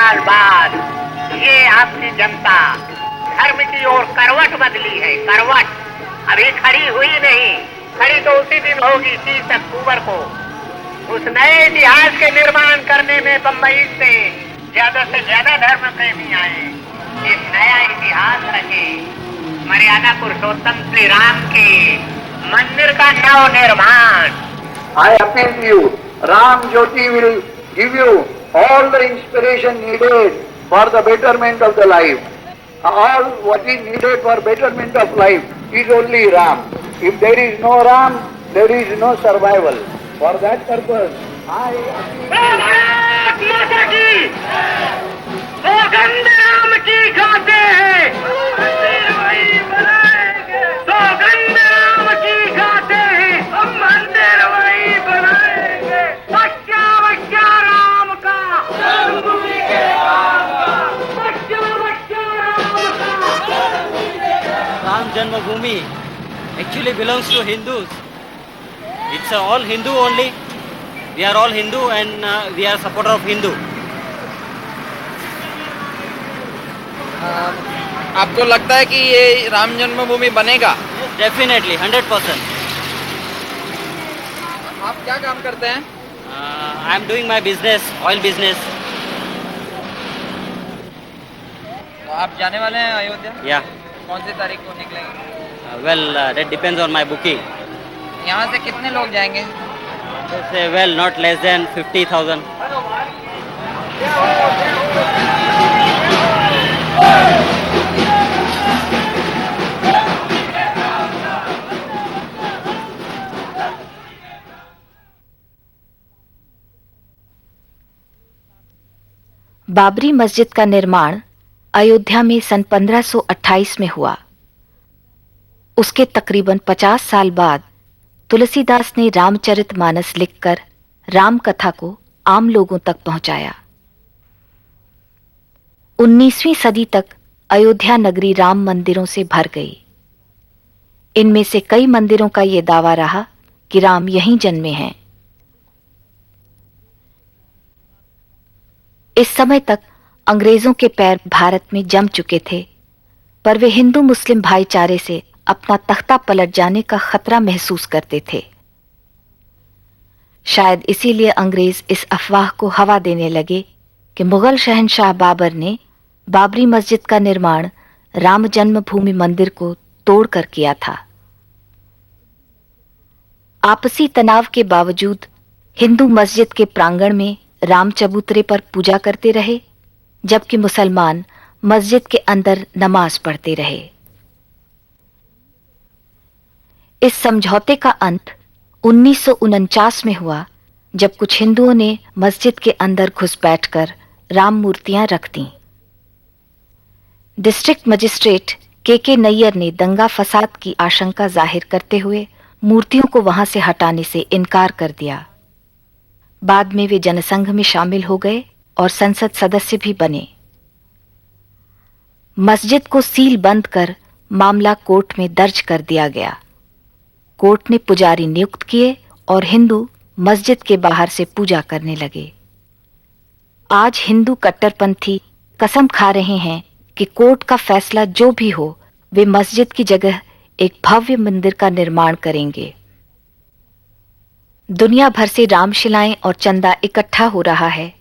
साल बाद ये आपकी जनता धर्म की ओर करवट बदली है। करवट अभी खड़ी हुई नहीं, खड़ी तो उसी दिन होगी 30 अक्टूबर को। उस नए इतिहास के निर्माण करने में बम्बई से ज्यादा धर्म प्रेमी आए। एक नया इतिहास रचे, मर्यादा पुरुषोत्तम श्री राम के मंदिर का नव निर्माण। I appeal to you, Ram Jyoti will give you all the inspiration needed for the betterment of the life. All what is needed for betterment of life is only Ram. If there is no Ram, there is no survival. For that purpose, Bharat माता की सौगंध राम की खाते हैं, सौगंध राम की खाते हैं, हम मंदिर वही बनाएंगे। बच्चा बच्चा राम का, जन्मभूमि के राम का, बच्चा बच्चा राम का। Ram Janmabhoomi actually belongs to Hindus. It's all Hindu only. We are all Hindu and we are supporter of Hindu. आपको लगता है कि ये राम जन्मभूमि बनेगा? Yes, definitely, 100%. आप क्या काम करते हैं? I am doing my business, oil business. तो आप जाने वाले हैं अयोध्या? Yeah. कौन सी तारीख को निकलेंगे? Well, that depends on my booking. यहाँ से कितने लोग जाएंगे? Well, not less than 50,000. Babri मस्जिद का निर्माण अयोध्या में सन 1528 में हुआ। उसके तकरीबन 50 साल बाद तुलसीदास ने रामचरितमानस लिखकर राम कथा को आम लोगों तक पहुंचाया। 19वीं सदी तक अयोध्या नगरी राम मंदिरों से भर गई। इनमें से कई मंदिरों का यह दावा रहा कि राम यहीं जन्मे हैं। इस समय तक अंग्रेजों के पैर भारत में जम चुके थे, पर वे हिंदू मुस्लिम भाईचारे से अपना तख्ता पलट जाने का खतरा महसूस करते थे। शायद इसीलिए अंग्रेज इस अफवाह को हवा देने लगे कि मुगल शहंशाह बाबर ने बाबरी मस्जिद का निर्माण राम जन्मभूमि मंदिर को तोड़कर किया था। आपसी तनाव के बावजूद हिंदू मस्जिद के प्रांगण में राम चबूतरे पर पूजा करते रहे, जबकि मुसलमान मस्जिद के अंदर नमाज पढ़ते रहे। इस समझौते का अंत 1949 में हुआ, जब कुछ हिंदुओं ने मस्जिद के अंदर घुस बैठकर राम मूर्तियां रख दीं। डिस्ट्रिक्ट मजिस्ट्रेट के नैयर ने दंगा फसाद की आशंका जाहिर करते हुए मूर्तियों को वहां से हटाने से इनकार कर दिया। बाद में वे जनसंघ में शामिल हो गए और संसद सदस्य भी बने। मस्जिद को सील बंद कर मामला कोर्ट में दर्ज कर दिया गया। कोर्ट ने पुजारी नियुक्त किए और हिंदू मस्जिद के बाहर से पूजा करने लगे। आज हिंदू कट्टरपंथी कसम खा रहे हैं कि कोर्ट का फैसला जो भी हो, वे मस्जिद की जगह एक भव्य मंदिर का निर्माण करेंगे। दुनिया भर से रामशिलाएं और चंदा इकट्ठा हो रहा है।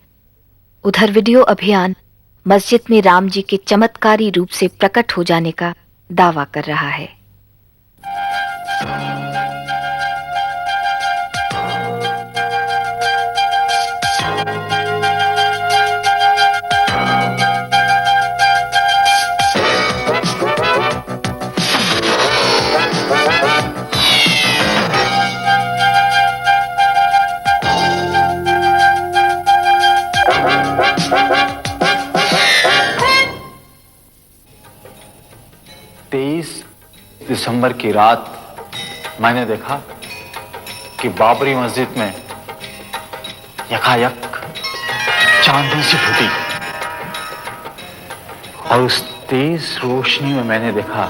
उधर वीडियो अभियान मस्जिद में राम जी के चमत्कारी रूप से प्रकट हो जाने का दावा कर रहा है। दिसंबर की रात मैंने देखा कि बाबरी मस्जिद में यकायक चांदनी सी फूटी और उस तेज रोशनी में मैंने देखा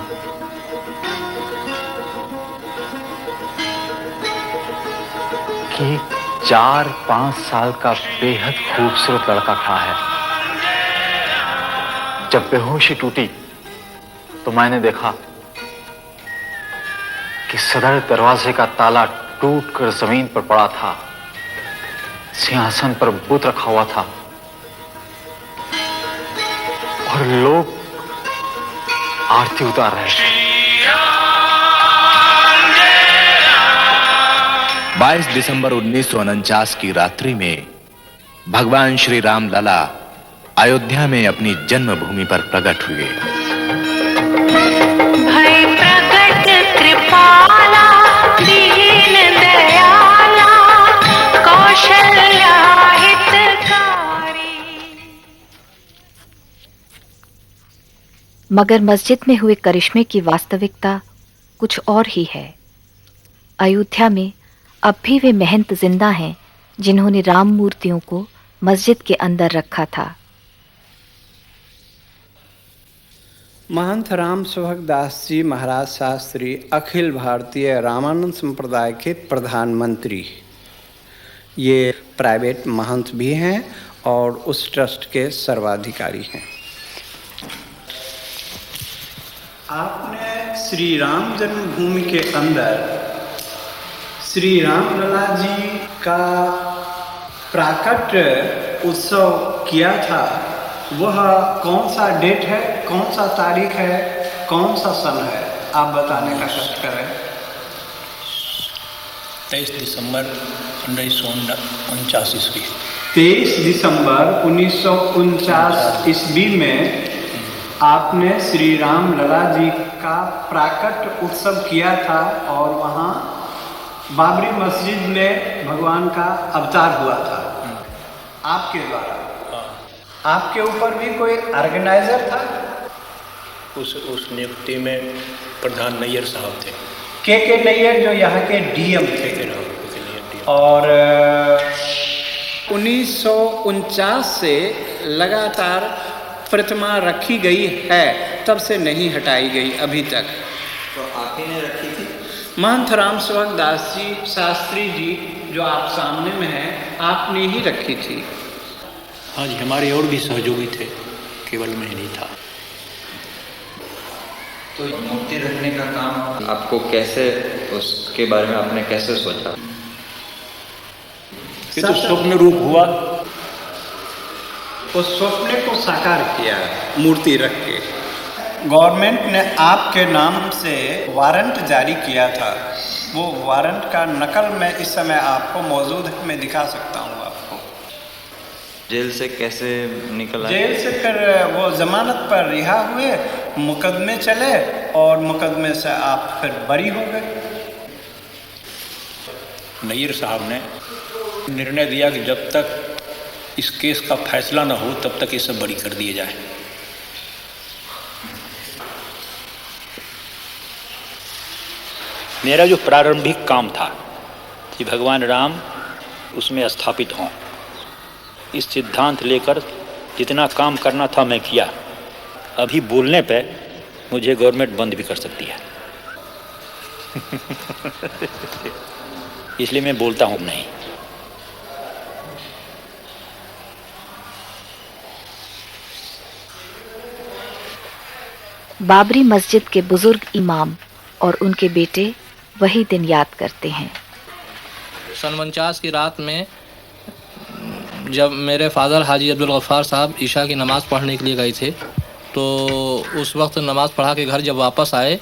कि 4-5 साल का बेहद खूबसूरत लड़का खड़ा है। जब बेहोशी टूटी तो मैंने देखा कि सदर दरवाजे का ताला टूटकर जमीन पर पड़ा था। सिंहासन पर बुत रखा हुआ था और लोग आरती उतार रहे थे। 22 दिसंबर 1949 की रात्रि में भगवान श्री राम लला अयोध्या में अपनी जन्मभूमि पर प्रकट हुए। भय प्रकट कृपाला दीन दयाला कौशल्या हितकारी। मगर मस्जिद में हुए करिश्मे की वास्तविकता कुछ और ही है। अयोध्या में अब भी वे महंत जिंदा हैं जिन्होंने राम मूर्तियों को मस्जिद के अंदर रखा था। महंत राम सेवक दास जी महाराज शास्त्री अखिल भारतीय रामानंद संप्रदाय के प्रधानमंत्री, ये प्राइवेट महंत भी हैं और उस ट्रस्ट के सर्वाधिकारी हैं। आपने श्री राम जन्मभूमि के अंदर श्री राम लला जी का प्राकट्य उत्सव किया था। वह कौन सा डेट है, कौन सा तारीख है, कौन सा सन है, आप बताने का कष्ट करें। 23 दिसंबर 1949 ईस्वी। 23 दिसंबर 1949 ईस्वी में आपने श्री राम लला जी का प्राकट्य उत्सव किया था और वहाँ बाबरी मस्जिद में भगवान का अवतार हुआ था आपके द्वारा। आपके ऊपर भी कोई ऑर्गेनाइजर था? उस नियुक्ति में प्रधान नैयर साहब थे, के नैयर, जो यहाँ के डीएम थे। और 1949 से लगातार प्रतिमा रखी गई है, तब से नहीं हटाई गई अभी तक। तो आप ही ने रखी थी? महंत राम सेवक दास जी शास्त्री जी जो आप सामने में हैं, आपने ही रखी थी। हाँ जी, हमारे और भी सहयोगी थे, केवल मैं ही नहीं था। तो मूर्ति रखने का काम आपको कैसे, उसके बारे में आपने कैसे सोचा? ये तो स्वप्न रूप हुआ। उस स्वप्न को साकार किया मूर्ति रख के। गवर्नमेंट ने आपके नाम से वारंट जारी किया था। वो वारंट का नकल मैं इस समय आपको मौजूद है, मैं दिखा सकता हूँ आपको। जेल से कैसे निकला? जेल से फिर वो जमानत पर रिहा हुए, मुकदमे चले और मुकदमे से आप फिर बरी हो गए। नैयर साहब ने निर्णय दिया कि जब तक इस केस का फैसला न हो तब तक इसे बरी कर दिए जाए। मेरा जो प्रारंभिक काम था कि भगवान राम उसमें स्थापित हों, इस सिद्धांत लेकर जितना काम करना था मैं किया। अभी बोलने पे मुझे गवर्नमेंट बंद भी कर सकती है इसलिए मैं बोलता हूँ नहीं। बाबरी मस्जिद के बुजुर्ग इमाम और उनके बेटे वही दिन याद करते हैं। सन 49 की रात में जब मेरे फादर हाजी अब्दुल गफ्फार साहब ईशा की नमाज़ पढ़ने के लिए गए थे, तो उस वक्त नमाज़ पढ़ा के घर जब वापस आए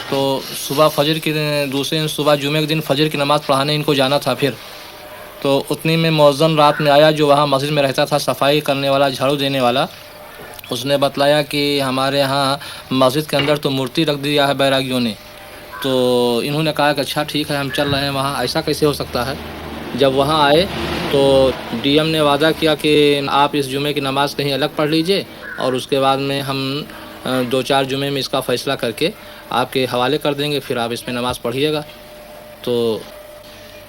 तो सुबह फजर के दूसरे दिन सुबह जुमे के दिन फजर की नमाज़ पढ़ाने इनको जाना था। फिर तो उतनी में मौज़न रात में आया, जो वहाँ मस्जिद में रहता था, सफाई करने वाला, झाड़ू देने वाला। उसने बतलाया कि हमारे यहाँ मस्जिद के अंदर तो मूर्ति रख दिया है बैरागियों ने। तो इन्होंने कहा कि अच्छा ठीक है, हम चल रहे हैं वहाँ। ऐसा कैसे हो सकता है? जब वहाँ आए तो डीएम ने वादा किया कि आप इस जुमे की नमाज़ कहीं अलग पढ़ लीजिए और उसके बाद में हम 2-4 जुमे में इसका फ़ैसला करके आपके हवाले कर देंगे, फिर आप इसमें नमाज़ पढ़िएगा। तो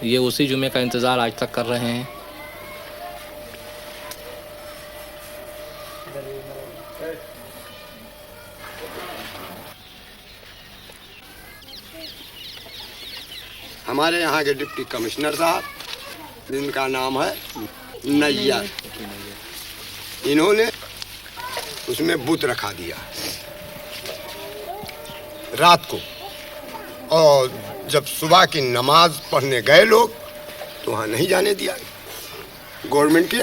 ये उसी जुमे का इंतज़ार आज तक कर रहे हैं। हमारे यहाँ के डिप्टी कमिश्नर साहब, जिनका नाम है नैयर, इन्होंने उसमें बुत रखा दिया रात को, और जब सुबह की नमाज पढ़ने गए लोग तो वहाँ नहीं जाने दिया। गवर्नमेंट के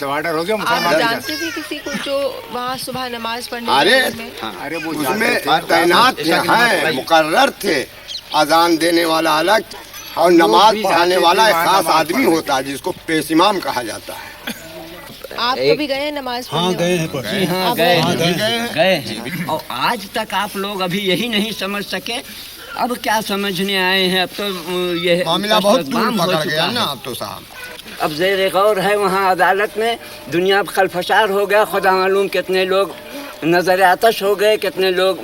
ऑर्डर हो गया। आप जानते थे किसी को जो वहाँ सुबह नमाज पढ़ने? अरे वो उसमें तैनात हैं, मुकर्रर थे। अजान देने वाला अलग और नमाज पढ़ाने वाला एक खास आदमी होता है जिसको पेश इमाम कहा जाता है। आप कभी गए नमाज पढ़ने? हाँ गए हैं, जी हाँ गए हैं। और आज तक आप लोग अभी यही नहीं समझ सके, अब क्या समझने आए हैं? अब तो ये मामला बहुत पकड़ गया ना अब तो साहब। अब ज़ेर गौर है वहाँ अदालत में, दुनिया खलफसार हो गया, खुदा मालूम कितने लोग नजर आतश हो गए, कितने लोग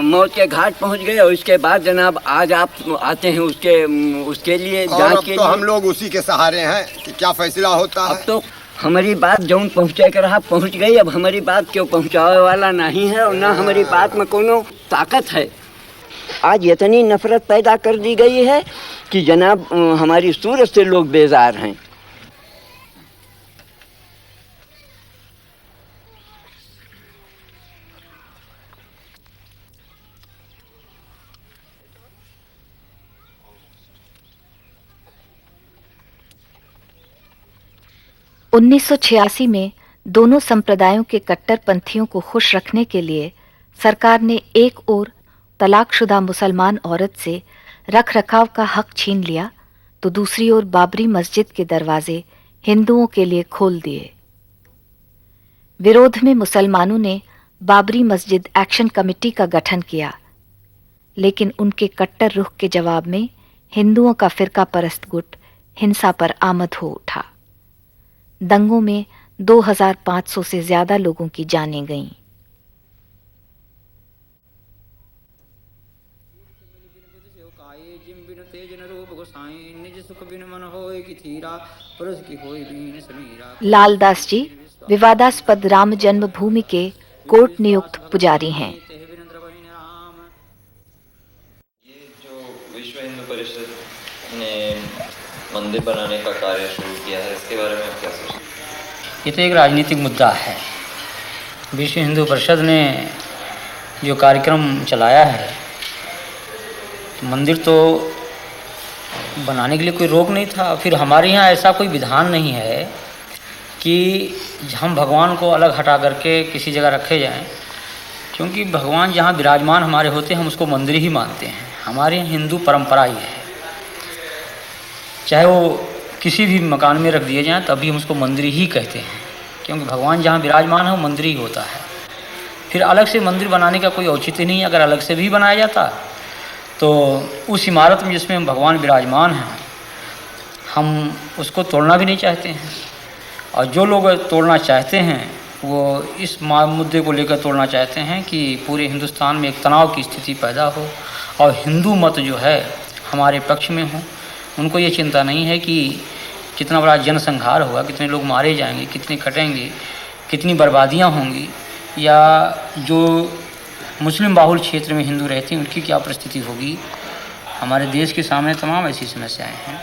मौत के घाट पहुँच गए। और इसके बाद जनाब आज आप आते हैं उसके लिए जांच के तो हम लोग उसी के सहारे हैं कि क्या फैसला होता है। अब तो हमारी बात जौन पहुँचे कर रहा पहुँच गई, अब हमारी बात क्यों पहुँचाने वाला नहीं है और ना हमारी बात में कोनो ताकत है। आज इतनी नफरत पैदा कर दी गई है कि जनाब हमारी सूरत से लोग बेजार हैं। –1986 में दोनों संप्रदायों के कट्टरपंथियों को खुश रखने के लिए सरकार ने एक ओर तलाकशुदा मुसलमान औरत से रख रखाव का हक छीन लिया तो दूसरी ओर बाबरी मस्जिद के दरवाजे हिंदुओं के लिए खोल दिए। विरोध में मुसलमानों ने बाबरी मस्जिद एक्शन कमेटी का गठन किया, लेकिन उनके कट्टर रुख के जवाब में हिंदुओं का फिरका परस्त गुट हिंसा पर आमद हो उठा। दंगों में 2500 से ज्यादा लोगों की जानें गईं। लालदास जी विवादास्पद राम जन्मभूमि के कोर्ट नियुक्त पुजारी हैं। ये जो विश्व हिंदू परिषद ने मंदिर बनाने का कार्य शुरू किया है, इसके बारे में आप क्या सोचते हैं? ये तो एक राजनीतिक मुद्दा है। विश्व हिंदू परिषद ने जो कार्यक्रम चलाया है, तो मंदिर तो बनाने के लिए कोई रोक नहीं था। फिर हमारे यहाँ ऐसा कोई विधान नहीं है कि हम भगवान को अलग हटा करके किसी जगह रखे जाएं, क्योंकि भगवान जहाँ विराजमान हमारे होते हैं हम उसको मंदिर ही मानते हैं। हमारे यहाँ हिंदू परंपरा ही है, चाहे वो किसी भी मकान में रख दिए जाएं तभी हम उसको मंदिर ही कहते हैं, क्योंकि भगवान जहाँ विराजमान है वो मंदिर ही होता है। फिर अलग से मंदिर बनाने का कोई औचित्य नहीं है। अगर अलग से भी बनाया जाता तो उस इमारत में जिसमें भगवान विराजमान हैं हम उसको तोड़ना भी नहीं चाहते हैं, और जो लोग तोड़ना चाहते हैं वो इस मुद्दे को लेकर तोड़ना चाहते हैं कि पूरे हिंदुस्तान में एक तनाव की स्थिति पैदा हो और हिंदू मत जो है हमारे पक्ष में हो। उनको ये चिंता नहीं है कि कितना बड़ा जनसंहार होगा, कितने लोग मारे जाएंगे, कितने कटेंगे, कितनी बर्बादियां होंगी, या जो मुस्लिम बाहुल क्षेत्र में हिंदू रहते हैं उनकी क्या परिस्थिति होगी। हमारे देश के सामने तमाम ऐसी समस्याएं हैं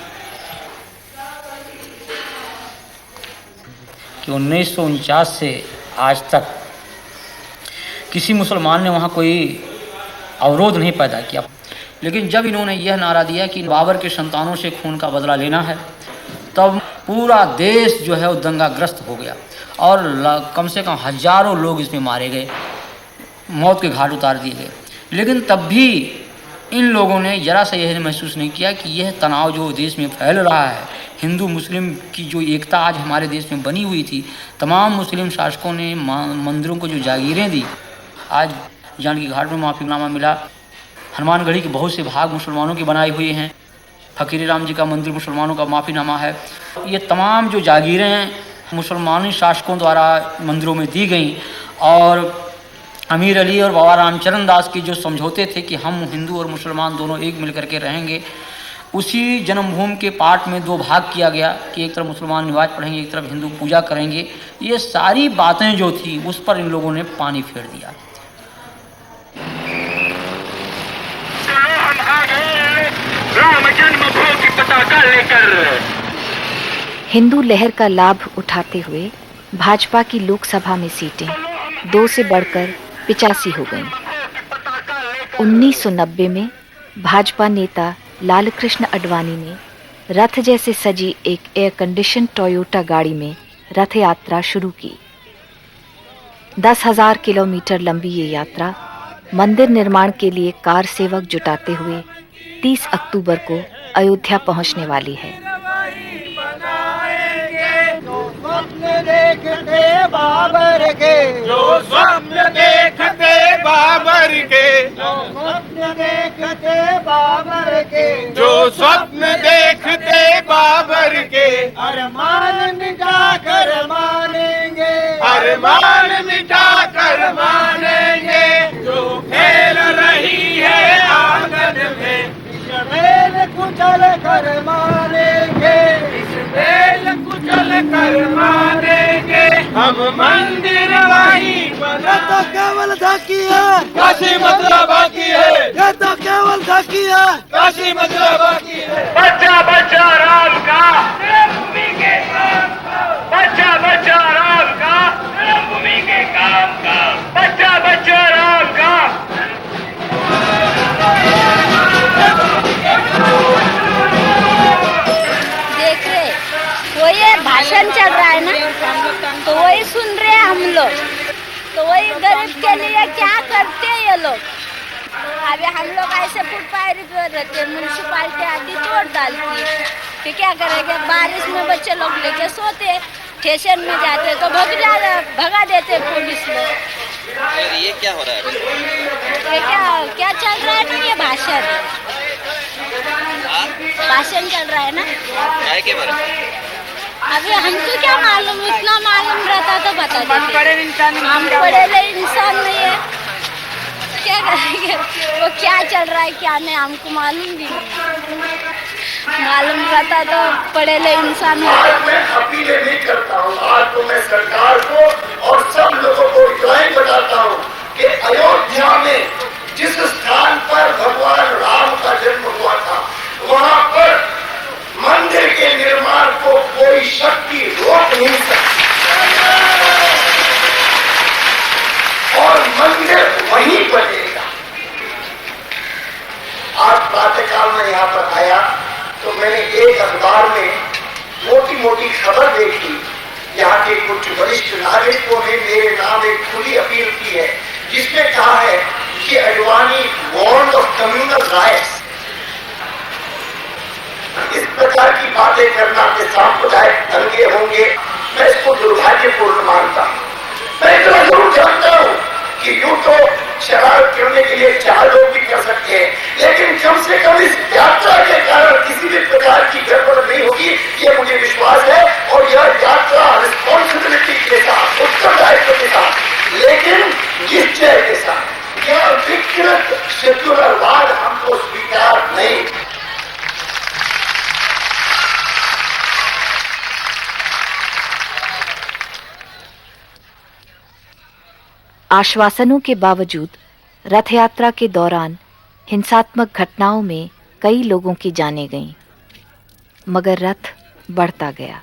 कि 1949 से आज तक किसी मुसलमान ने वहाँ कोई अवरोध नहीं पैदा किया। लेकिन जब इन्होंने यह नारा दिया कि बाबर के संतानों से खून का बदला लेना है, तब पूरा देश जो है वो दंगाग्रस्त हो गया और कम से कम हजारों लोग इसमें मारे गए, मौत के घाट उतार दिए गए। लेकिन तब भी इन लोगों ने जरा सा यह महसूस नहीं किया कि यह तनाव जो देश में फैल रहा है, हिंदू मुस्लिम की जो एकता आज हमारे देश में बनी हुई थी, तमाम मुस्लिम शासकों ने मंदिरों को जो जागीरें दी, आज जानकी घाट में माफीनामा मिला, हनुमानगढ़ी के बहुत से भाग मुसलमानों के बनाए हुए हैं, फकीर राम जी का मंदिर मुसलमानों का माफीनामा है। ये तमाम जो जागीरें मुसलमानी शासकों द्वारा मंदिरों में दी गई और अमीर अली और बाबा रामचरण दास के जो समझौते थे कि हम हिंदू और मुसलमान दोनों एक मिल करके रहेंगे, उसी जन्मभूमि के पाठ में दो भाग किया गया कि एक तरफ मुसलमान नमाज पढ़ेंगे, एक तरफ हिंदू पूजा करेंगे। ये सारी बातें जो थी उस पर इन लोगों ने पानी फेर दिया। राम जन्मभूमि की पताका लेकर हिंदू लहर का लाभ उठाते हुए भाजपा की लोकसभा में सीटें 2 से बढ़कर 85 हो गईं। 1990 में भाजपा नेता लालकृष्ण आडवाणी ने रथ जैसे सजी एक एयर कंडीशन टोयोटा गाड़ी में रथ यात्रा शुरू की। 10,000 किलोमीटर लंबी ये यात्रा मंदिर निर्माण के लिए कार सेवक जुटाते हुए 30 अक्टूबर को अयोध्या पहुंचने वाली है। देखते बाबर के, जो स्वप्न देखते बाबर के, जो स्वप्न देखते बाबर के, जो स्वप्न देखते बाबर के, अरमान मिटा कर मानेंगे, अरमान मिटा कर मानेंगे, जो खेल रही है आंगन में, बेल कुचल कर मानेंगे, इस बेल कुचल कर मानेंगे, हम मंदिर वही बना। तो केवल झांकी है, काशी मथुरा बाकी है, ये तो केवल झांकी है, काशी मथुरा बाकी है। बच्चा बच्चा राम का, भूमि के काम का, बच्चा बच्चा राम का, भूमि के काम का, बच्चा बच्चा राम का। देख रहे वो ये भाषण चल रहा है ना, तो वही सुन रहे हैं हम लोग, तो वही गरीब के लिए क्या करते हैं ये लोग। अभी हम लोग ऐसे फुटपाथ पर रहते हैं, म्यूनसिपालिटी आती तोड़ डालती है, तो क्या करेंगे। बारिश में बच्चे लोग लेके सोते, स्टेशन में जाते तो भगा देते पुलिस लोग। ये क्या हो रहा है? ये क्या चल रहा है ना, ये भाषण चल रहा है ना। के बारे में अभी हमको क्या मालूम, इतना मालूम रहता तो बता देते। हम पढ़े इंसान नहीं है, क्या करेंगे। वो क्या चल रहा है क्या नहीं हमको मालूम भी नहीं। मालूम रहता तो पढ़े ले इंसान होते। मैं अपील नहीं करता हूँ, आज तो मैं सरकार को और सब लोगों को ज्वाइन बताता हूँ कि अयोध्या में जिस स्थान पर भगवान राम का जन्म हुआ था, वहाँ पर मंदिर के निर्माण को कोई शक्ति रोक नहीं सकती, और मंदिर वहीं बनेगा। आज प्रातःकाल में यहाँ पर आया तो मैंने एक अखबार में मोटी मोटी खबर देखी। यहाँ के कुछ वरिष्ठ नागरिकों ने मेरे नाम एक खुली अपील की है, जिसमें कहा है कि Advani warned of communal riots. इस प्रकार की बातें करना कि सांप्रदायिक दंगे होंगे, मैं इसको दुर्भाग्यपूर्ण मानता हूँ। मैं इतना जरूर जानता हूँ कि यूं तो शरारत करने के लिए 4 लोग भी कर सकते हैं, लेकिन कम से कम इस यात्रा के कारण किसी भी प्रकार की गड़बड़ नहीं होगी, ये मुझे विश्वास है। और यह यात्रा रिस्पॉन्सिबिलिटी के साथ, उत्तरदायित्व के साथ, लेकिन निश्चय के साथ। यह विकृत सेक्युलरवाद हमको स्वीकार नहीं। आश्वासनों के बावजूद रथ यात्रा के दौरान हिंसात्मक घटनाओं में कई लोगों की जानें गईं, मगर रथ बढ़ता गया।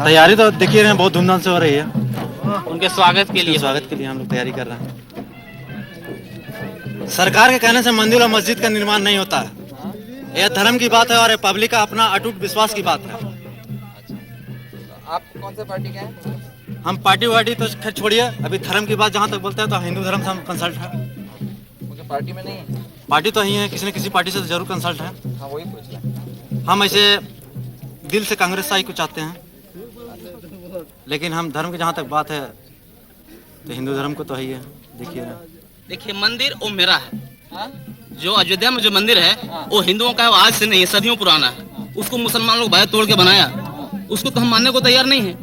तैयारी तो देखिए रहे हैं, बहुत धूमधाम से हो रही है। उनके स्वागत के लिए हम लोग तैयारी कर रहे हैं। सरकार के कहने से मंदिर और मस्जिद का निर्माण नहीं होता है। यह धर्म की बात है और पब्लिक का अपना अटूट विश्वास की बात है। आप कौन से पार्टी के हैं? हम पार्टी वार्टी तो खैर छोड़िए, अभी धर्म की बात जहाँ तक बोलते हैं तो हिंदू धर्म से हम कंसल्ट है। पार्टी में नहीं है? पार्टी तो ही है, किसी न किसी पार्टी से तो जरूर कंसल्ट है। हाँ, वही पूछ रहे हैं। हम ऐसे दिल से कांग्रेस साई को चाहते हैं, लेकिन हम धर्म की जहाँ तक बात है तो हिंदू धर्म को तो ही है। देखिए मंदिर वो मेरा है, जो अयोध्या में जो मंदिर है वो हिंदुओं का है, वो आज से नहीं है, सदियों पुराना है। उसको मुसलमान लोग भाई तोड़ के बनाया, उसको तो हम मानने को तैयार नहीं है।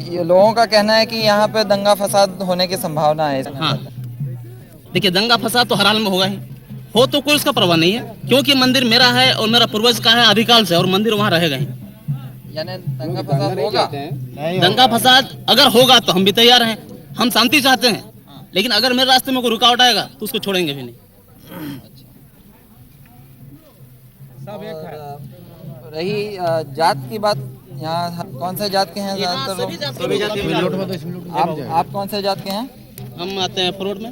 ये लोगों का कहना है कि यहाँ पे दंगा फसाद होने की संभावना है। हाँ, देखिए दंगा फसाद तो हर हाल में होगा ही, हो तो कोई उसका परवाह नहीं है, क्योंकि मंदिर मेरा है और मेरा पूर्वज का है आदिकाल से, और मंदिर वहाँ रहेगा ही। यानी दंगा फसाद होगा? दंगा फसाद अगर होगा तो हम भी तैयार हैं, हम शांति चाहते हैं, लेकिन अगर मेरे रास्ते में कोई रुकावट आएगा तो उसको छोड़ेंगे भी नहीं। रही जात की बात, यहाँ कौन से जात के हैं ज्यादातर लोग? आप कौन से जात के हैं? हम आते हैं फॉरवर्ड में।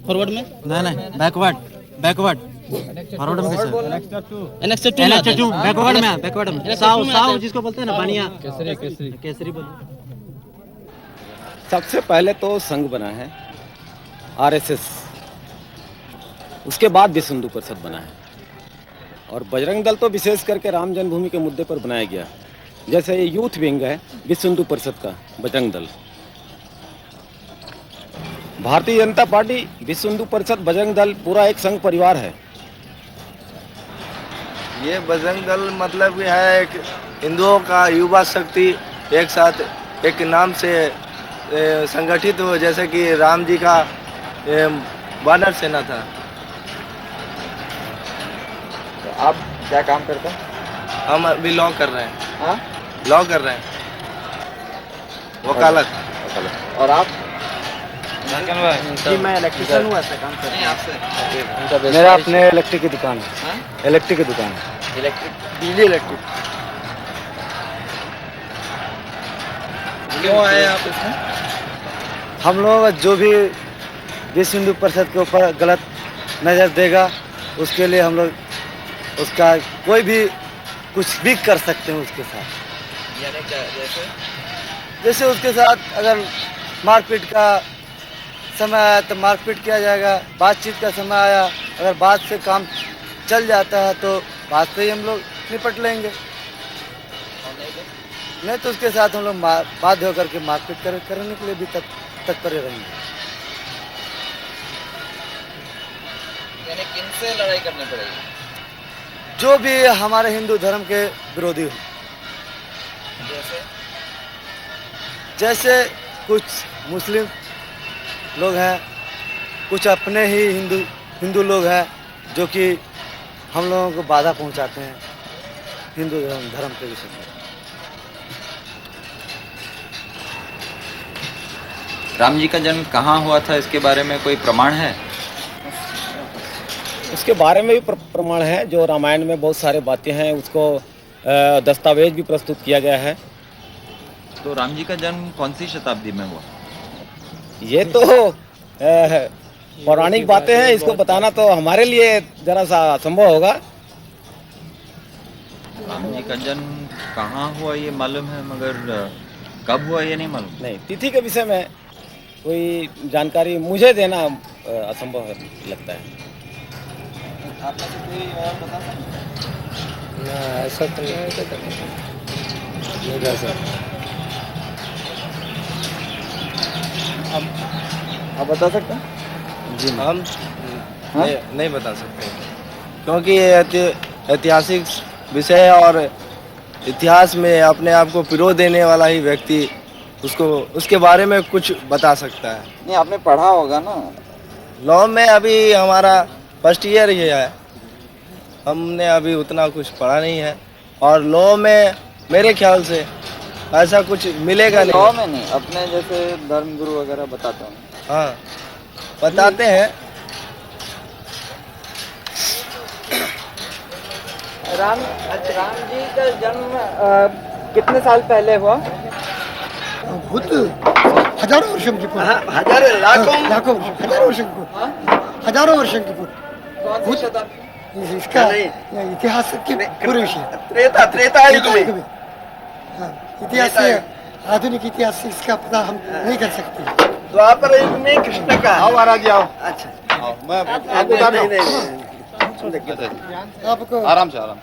फॉरवर्ड में नहीं बैकवर्ड फॉरवर्ड में Annexure 2 बैकवर्ड में साव जिसको बोलते हैं ना बानिया केसरी बोलो। सबसे पहले तो संघ बना है आरएसएस, उसके बाद विश्व हिंदू परिषद बना है, और बजरंग दल तो विशेष करके राम जन्मभूमि के मुद्दे पर बनाया गया। जैसे ये यूथ विंग है विश्व हिंदू परिषद का बजरंग दल, भारतीय जनता पार्टी, विश्व हिंदू परिषद, बजरंग दल पूरा एक संघ परिवार है। ये बजरंग दल मतलब कि है एक हिंदुओं का युवा शक्ति एक साथ एक नाम से संगठित हो, जैसे कि राम जी का वानर सेना था। तो आप क्या काम करते हैं? हम अभी लॉ कर रहे हैं। लॉ कर रहे हैं, वकालत। और आप? जी मैं इलेक्ट्रिशियन हूँ, ऐसा काम करते हैं आपसे। मेरा अपने इलेक्ट्रिक की दुकान है। इलेक्ट्रिक की दुकान है, इलेक्ट्रिक, बिजली इलेक्ट्रिक। क्यों आए आप इसमें? हम लोग जो भी विश्व हिंदू परिषद के ऊपर गलत नज़र देगा उसके लिए हम लोग उसका कोई भी कुछ भी कर सकते हैं उसके साथ। यानी क्या? जैसे उसके साथ अगर मारपीट का समय आया तो मारपीट किया जाएगा, बातचीत का समय आया अगर बात से काम चल जाता है तो बात से ही हम लोग निपट लेंगे, नहीं तो उसके साथ हम लोग बाध्य होकर के मारपीट करने के लिए भी तत्पर रहेंगे। यानी किनसे लड़ाई करनी पड़ेगी? जो भी हमारे हिंदू धर्म के विरोधी हो, जैसे कुछ मुस्लिम लोग हैं, कुछ अपने ही हिंदू लोग हैं जो कि हम लोगों को बाधा पहुंचाते हैं हिंदू धर्म के विषय में। राम जी का जन्म कहाँ हुआ था, इसके बारे में कोई प्रमाण है? उसके बारे में भी प्रमाण है, जो रामायण में बहुत सारे बातें हैं, उसको दस्तावेज भी प्रस्तुत किया गया है। तो राम जी का जन्म कौन सी शताब्दी में हुआ? ये तो पौराणिक बातें हैं, इसको बताना तो हमारे लिए जरा सा असंभव होगा। राम जी का जन्म कहाँ हुआ ये मालूम है, मगर कब हुआ ये नहीं मालूम। नहीं, तिथि के विषय में कोई जानकारी मुझे देना असंभव लगता है। आप में से कोई और बता सकते? ना, ऐसा तो नहीं कर सकता। आप बता सकते हैं? जी हम नहीं बता सकते, क्योंकि ये ऐतिहासिक विषय है और इतिहास में अपने आप को पिरो देने वाला ही व्यक्ति उसको उसके बारे में कुछ बता सकता है। नहीं, आपने पढ़ा होगा ना लॉ में? अभी हमारा फर्स्ट ईयर ही है, हमने अभी उतना कुछ पढ़ा नहीं है, और लॉ में मेरे ख्याल से ऐसा कुछ मिलेगा नहीं। लॉ में नहीं, अपने जैसे धर्म गुरु वगैरह बताते हैं। हाँ बताते हैं। राम जी का जन्म कितने साल पहले हुआ? हजारों वर्षों की पूर्व। हजारों वर्षों की पूर्व। इसका इतिहास की पूरे विषय त्रेता इतिहास से आधुनिक इतिहास से इसका पता हम नहीं कर सकते। द्वापर युग में कृष्ण का। आओ महाराज आओ। अच्छा मैं आपको बता आपको आराम से आराम।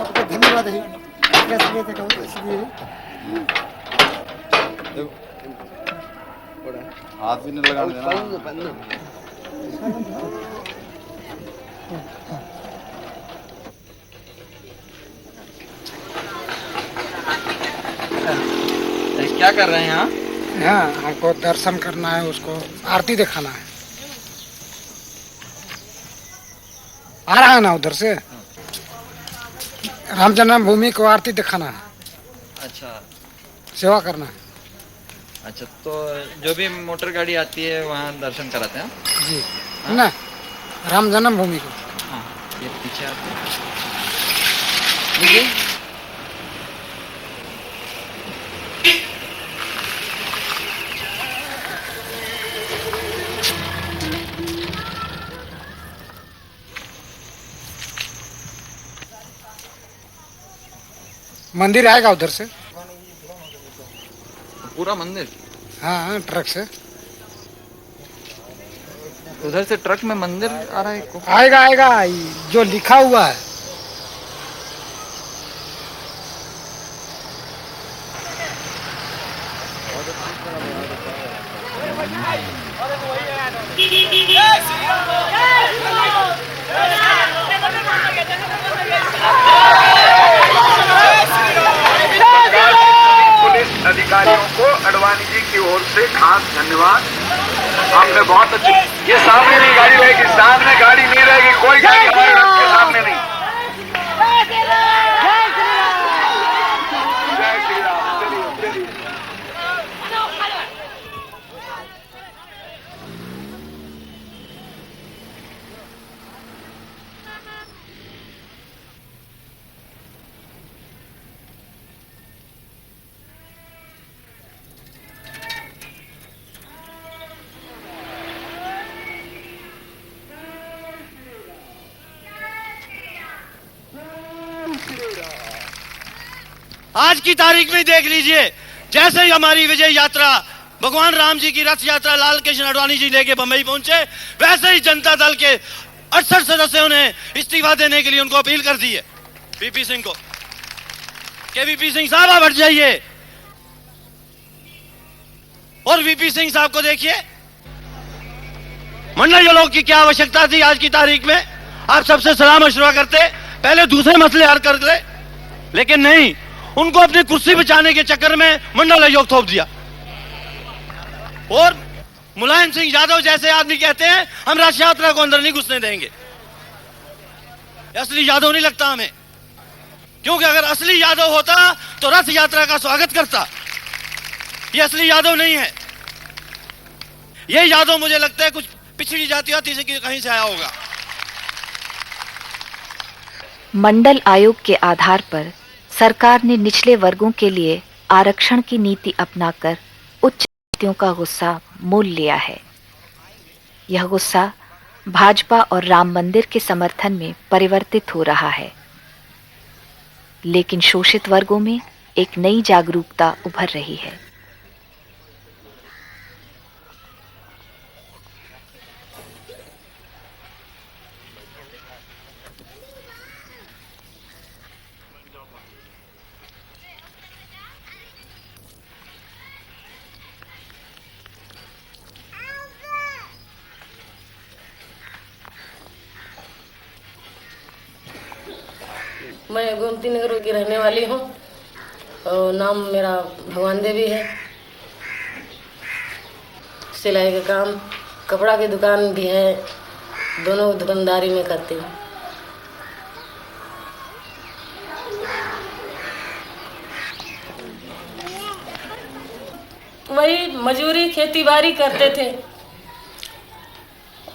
आपको धन्यवाद है, इसलिए हाथ भी नहीं लगाने देना। क्या कर रहे हैं यहाँ? हाँ, हमको दर्शन करना है, उसको आरती दिखाना है। आ रहा है ना उधर से? राम जन्मभूमि को आरती दिखाना है, अच्छा सेवा करना है। अच्छा, तो जो भी मोटर गाड़ी आती है वहाँ दर्शन कराते हैं? जी ना, राम जन्मभूमि को। हाँ, ये पीछे आते हैं। देखिए मंदिर आएगा उधर से, पूरा मंदिर? हाँ ट्रक से उधर से ट्रक में मंदिर आ रहा है? आएगा आएगा, जो लिखा हुआ है। पुलिस अधिकारियों को अडवाणी जी की ओर से खास धन्यवाद। आपने बहुत अच्छी, ये सामने नहीं गाड़ी रहेगी, सामने गाड़ी नहीं रहेगी, कोई गाड़ी हमारे रथ के सामने नहीं। जय श्री राम। चलिए चलिए। आज की तारीख में देख लीजिए, जैसे ही हमारी विजय यात्रा भगवान राम जी की रथ यात्रा लाल कृष्ण आडवाणी जी लेके बंबई पहुंचे, वैसे ही जनता दल के 68 सदस्यों ने इस्तीफा देने के लिए उनको अपील कर दी है, वीपी सिंह को, कि वीपी सिंह साहब आप हट जाइए। और वीपी सिंह साहब को देखिए, मंडल लोग की क्या आवश्यकता थी आज की तारीख में? आप सबसे सलाह मशवरा करते, पहले दूसरे मसले हल कर ले, लेकिन नहीं, उनको अपनी कुर्सी बचाने के चक्कर में मंडल आयोग थोप दिया। और मुलायम सिंह यादव जैसे आदमी कहते हैं हम रथ यात्रा को अंदर नहीं घुसने देंगे। असली यादव नहीं लगता हमें, क्योंकि अगर असली यादव होता तो रथ यात्रा का स्वागत करता। ये असली यादव नहीं है, ये यादव मुझे लगता है कुछ पिछड़ी जाति से कहीं से आया होगा। मंडल आयोग के आधार पर सरकार ने निचले वर्गों के लिए आरक्षण की नीति अपनाकर उच्च जातियों का गुस्सा मोल लिया है। यह गुस्सा भाजपा और राम मंदिर के समर्थन में परिवर्तित हो रहा है, लेकिन शोषित वर्गों में एक नई जागरूकता उभर रही है। मैं गोमती नगर की रहने वाली हूँ और नाम मेरा भगवान देवी है। सिलाई का काम, कपड़ा की दुकान भी है, दोनों दुकानदारी में करती हूँ। वही मजूरी खेती बाड़ी करते थे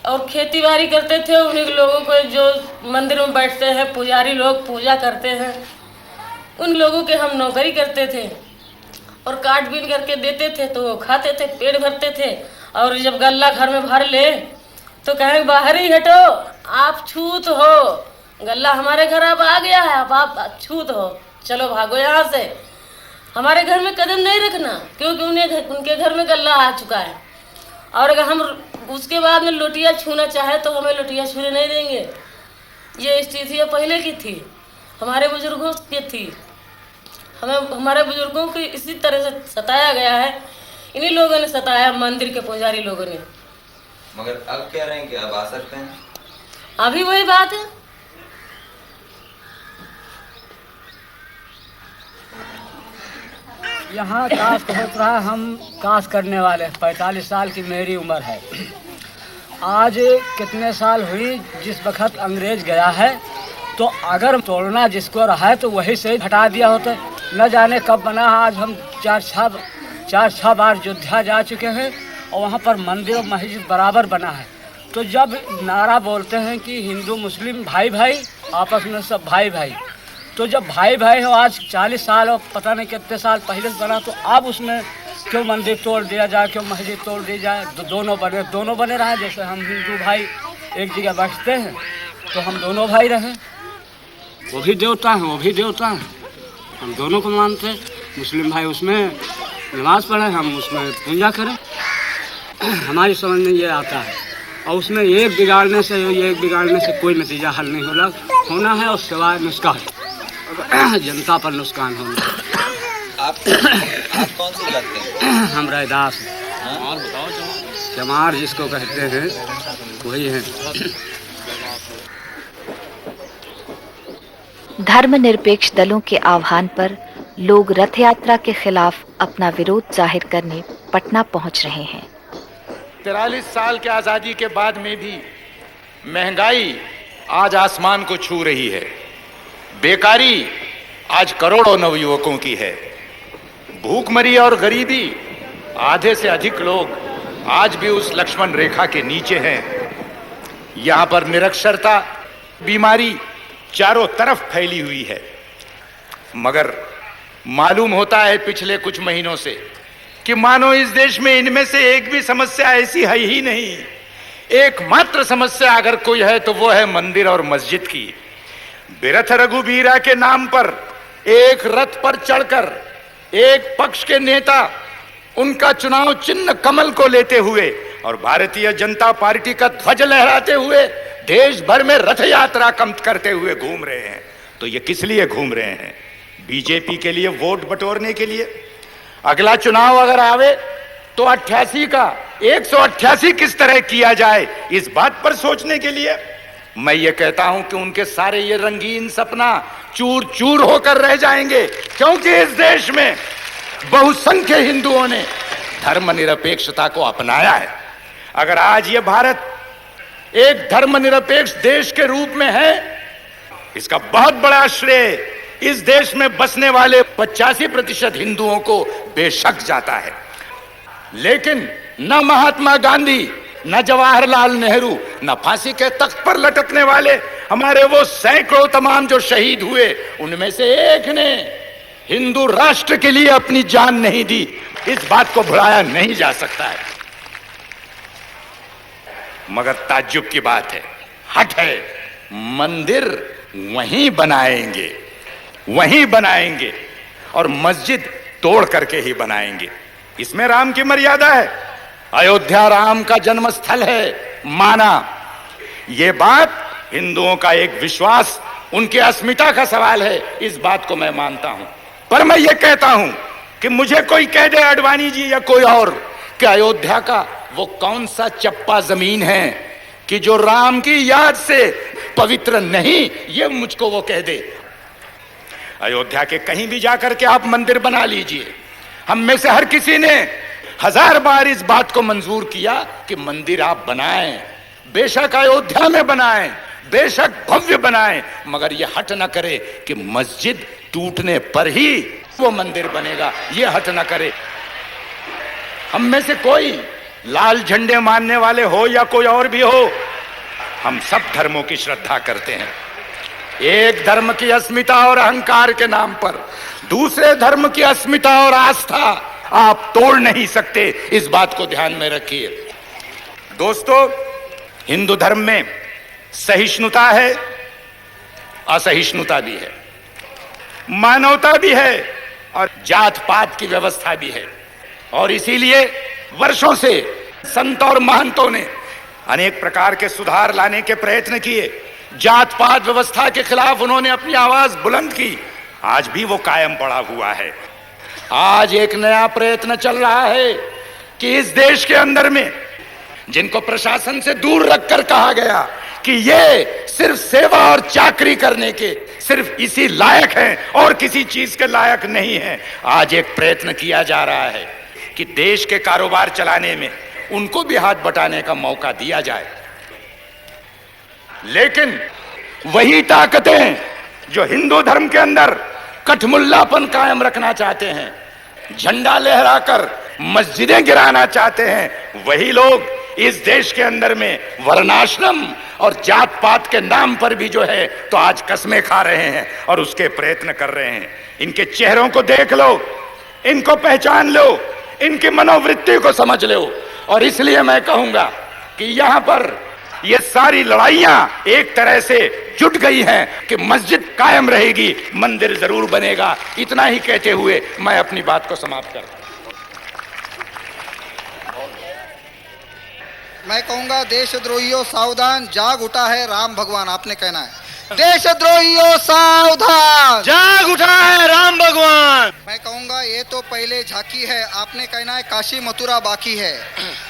और खेती बाड़ी करते थे। उन्हीं लोगों को जो मंदिर में बैठते हैं पुजारी लोग पूजा करते हैं, उन लोगों के हम नौकरी करते थे और काट बीन करके देते थे तो वो खाते थे, पेट भरते थे। और जब गल्ला घर में भर ले तो कहें बाहर ही हटो, आप छूत हो, गल्ला हमारे घर अब आ गया है, अब आप छूत हो, चलो भागो यहाँ से, हमारे घर में कदम नहीं रखना, क्योंकि उनके घर में गल्ला आ चुका है। और अगर हम उसके बाद में लोटिया छूना चाहे तो हमें लोटिया छूने नहीं देंगे। ये स्थिति पहले की थी, हमारे बुजुर्गों की थी। हमें हमारे बुजुर्गों को इसी तरह से सताया गया है, इन्हीं लोगों ने सताया, मंदिर के पुजारी लोगों ने। मगर अब कह रहे हैं कि अब आ सकते हैं। अभी वही बात है, यहाँ कास्ट होता रहा, हम कास्ट करने वाले 45 साल की मेरी उम्र है। आज कितने साल हुई जिस वक्त अंग्रेज गया है, तो अगर तोड़ना जिसको रहा है तो वही से हटा दिया होता। न जाने कब बना। आज हम चार छह बार अयोध्या जा चुके हैं और वहाँ पर मंदिर और मस्जिद बराबर बना है। तो जब नारा बोलते हैं कि हिंदू मुस्लिम भाई भाई, आपस में सब भाई भाई, तो जब भाई भाई हो आज 40 साल और पता नहीं कितने साल पहले से बना, तो अब उसमें क्यों मंदिर तोड़ दिया जाए, क्यों मस्जिद तोड़ दी जाए? तो दोनों बने रहे। जैसे हम हिंदू भाई एक जगह बैठते हैं तो हम दोनों भाई रहें। वो भी देवता हैं, वो भी देवता हैं, हम दोनों को मानते हैं। मुस्लिम भाई उसमें नमाज पढ़े, हम उसमें पूजा करें। हमारी समझ में ये आता है। और उसमें एक बिगाड़ने से कोई नतीजा हल नहीं होना है और सिवाय नुकसान, जनता पर नुकसान होना। आप कौन सी जात के? हम रैदास और बताओ। चमार जिसको कहते हैं वही हैं। धर्मनिरपेक्ष दलों के आह्वान पर लोग रथ यात्रा के खिलाफ अपना विरोध जाहिर करने पटना पहुंच रहे हैं। 43 साल के आज़ादी के बाद में भी महंगाई आज आसमान को छू रही है। बेकारी आज करोड़ों नवयुवकों की है। भूखमरी और गरीबी, आधे से अधिक लोग आज भी उस लक्ष्मण रेखा के नीचे हैं। यहाँ पर निरक्षरता, बीमारी चारों तरफ फैली हुई है। मगर मालूम होता है पिछले कुछ महीनों से कि मानो इस देश में इनमें से एक भी समस्या ऐसी है ही नहीं। एकमात्र समस्या अगर कोई है तो वो है मंदिर और मस्जिद की। बिरथ रघुबीरा के नाम पर एक रथ पर चढ़कर एक पक्ष के नेता उनका चुनाव चिन्ह कमल को लेते हुए और भारतीय जनता पार्टी का ध्वज लहराते हुए देश भर में रथ यात्रा करते हुए घूम रहे हैं। तो ये किस लिए घूम रहे हैं? बीजेपी के लिए वोट बटोरने के लिए। अगला चुनाव अगर आवे तो 88 का 188 किस तरह किया जाए, इस बात पर सोचने के लिए। मैं ये कहता हूं कि उनके सारे ये रंगीन सपना चूर चूर होकर रह जाएंगे, क्योंकि इस देश में बहुसंख्य हिंदुओं ने धर्मनिरपेक्षता को अपनाया है। अगर आज ये भारत एक धर्मनिरपेक्ष देश के रूप में है, इसका बहुत बड़ा श्रेय इस देश में बसने वाले 85% हिंदुओं को बेशक जाता है। लेकिन न महात्मा गांधी, न जवाहरलाल नेहरू, न फांसी के तख्त पर लटकने वाले हमारे वो सैकड़ों तमाम जो शहीद हुए, उनमें से एक ने हिंदू राष्ट्र के लिए अपनी जान नहीं दी। इस बात को भुलाया नहीं जा सकता है। मगर ताज्जुब की बात है, हट है, मंदिर वहीं बनाएंगे और मस्जिद तोड़ करके ही बनाएंगे। इसमें राम की मर्यादा है। अयोध्या राम का जन्म स्थल है, माना। यह बात हिंदुओं का एक विश्वास, उनकी अस्मिता का सवाल है, इस बात को मैं मानता हूं। पर मैं ये कहता हूं कि मुझे कोई कह दे, अडवाणी जी या कोई और, कि अयोध्या का वो कौन सा चप्पा जमीन है कि जो राम की याद से पवित्र नहीं, ये मुझको वो कह दे। अयोध्या के कहीं भी जाकर के आप मंदिर बना लीजिए। हम में से हर किसी ने 1000 बार इस बात को मंजूर किया कि मंदिर आप बनाएं, बेशक अयोध्या में बनाएं, बेशक भव्य बनाएं, मगर यह हट न करे कि मस्जिद टूटने पर ही वो मंदिर बनेगा। ये हट न करे। हम में से कोई लाल झंडे मानने वाले हो या कोई और भी हो, हम सब धर्मों की श्रद्धा करते हैं। एक धर्म की अस्मिता और अहंकार के नाम पर दूसरे धर्म की अस्मिता और आस्था आप तोड़ नहीं सकते, इस बात को ध्यान में रखिए। दोस्तों, हिंदू धर्म में सहिष्णुता है, असहिष्णुता भी है, मानवता भी है और जात पात की व्यवस्था भी है। और इसीलिए वर्षों से संत और महंतों ने अनेक प्रकार के सुधार लाने के प्रयत्न किए। जात पात व्यवस्था के खिलाफ उन्होंने अपनी आवाज बुलंद की। आज भी वो कायम पड़ा हुआ है। आज एक नया प्रयत्न चल रहा है कि इस देश के अंदर में जिनको प्रशासन से दूर रखकर कहा गया कि ये सिर्फ सेवा और चाकरी करने के सिर्फ इसी लायक हैं और किसी चीज के लायक नहीं हैं, आज एक प्रयत्न किया जा रहा है कि देश के कारोबार चलाने में उनको भी हाथ बटाने का मौका दिया जाए। लेकिन वही ताकतें जो हिंदू धर्म के अंदर कठमुल्लापन कायम रखना चाहते हैं, झंडा लहराकर मस्जिदें गिराना चाहते हैं, वही लोग इस देश के अंदर में वर्णाश्रम और जात पात के नाम पर भी जो है तो आज कस्में खा रहे हैं और उसके प्रयत्न कर रहे हैं। इनके चेहरों को देख लो, इनको पहचान लो, इनकी मनोवृत्ति को समझ लो। और इसलिए मैं कहूंगा कि यहां पर ये सारी लड़ाइयां एक तरह से जुट गई हैं कि मस्जिद कायम रहेगी, मंदिर जरूर बनेगा। इतना ही कहते हुए मैं अपनी बात को समाप्त करता हूं। मैं कहूंगा देशद्रोहियों सावधान, जाग उठा है राम भगवान। आपने कहना है देशद्रोहियों सावधान, जाग उठा है राम भगवान। मैं कहूंगा ये तो पहले झांकी है। आपने कहना है काशी मथुरा बाकी है।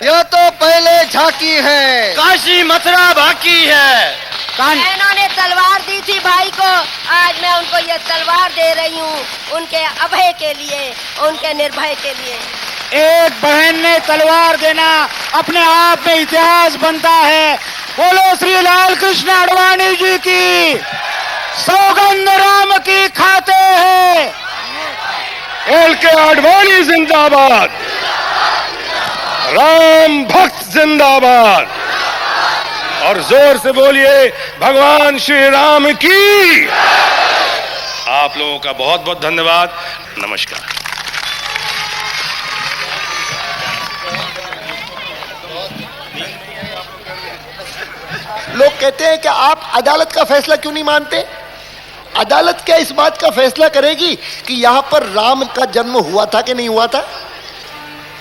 यह तो पहले झांकी है, काशी मथुरा बाकी है। बहनों ने तलवार दी थी भाई को, आज मैं उनको ये तलवार दे रही हूँ, उनके अभय के लिए, उनके निर्भय के लिए। एक बहन ने तलवार देना अपने आप में इतिहास बनता है। बोलो श्री लाल कृष्ण आडवाणी जी की, सौगंध राम की खाते हैं। LK आडवाणी जिंदाबाद, राम भक्त जिंदाबाद। और जोर से बोलिए भगवान श्री राम की। आप लोगों का बहुत बहुत धन्यवाद। नमस्कार। लोग कहते हैं कि आप अदालत का फैसला क्यों नहीं मानते? अदालत क्या इस बात का फैसला करेगी कि यहां पर राम का जन्म हुआ था कि नहीं हुआ था?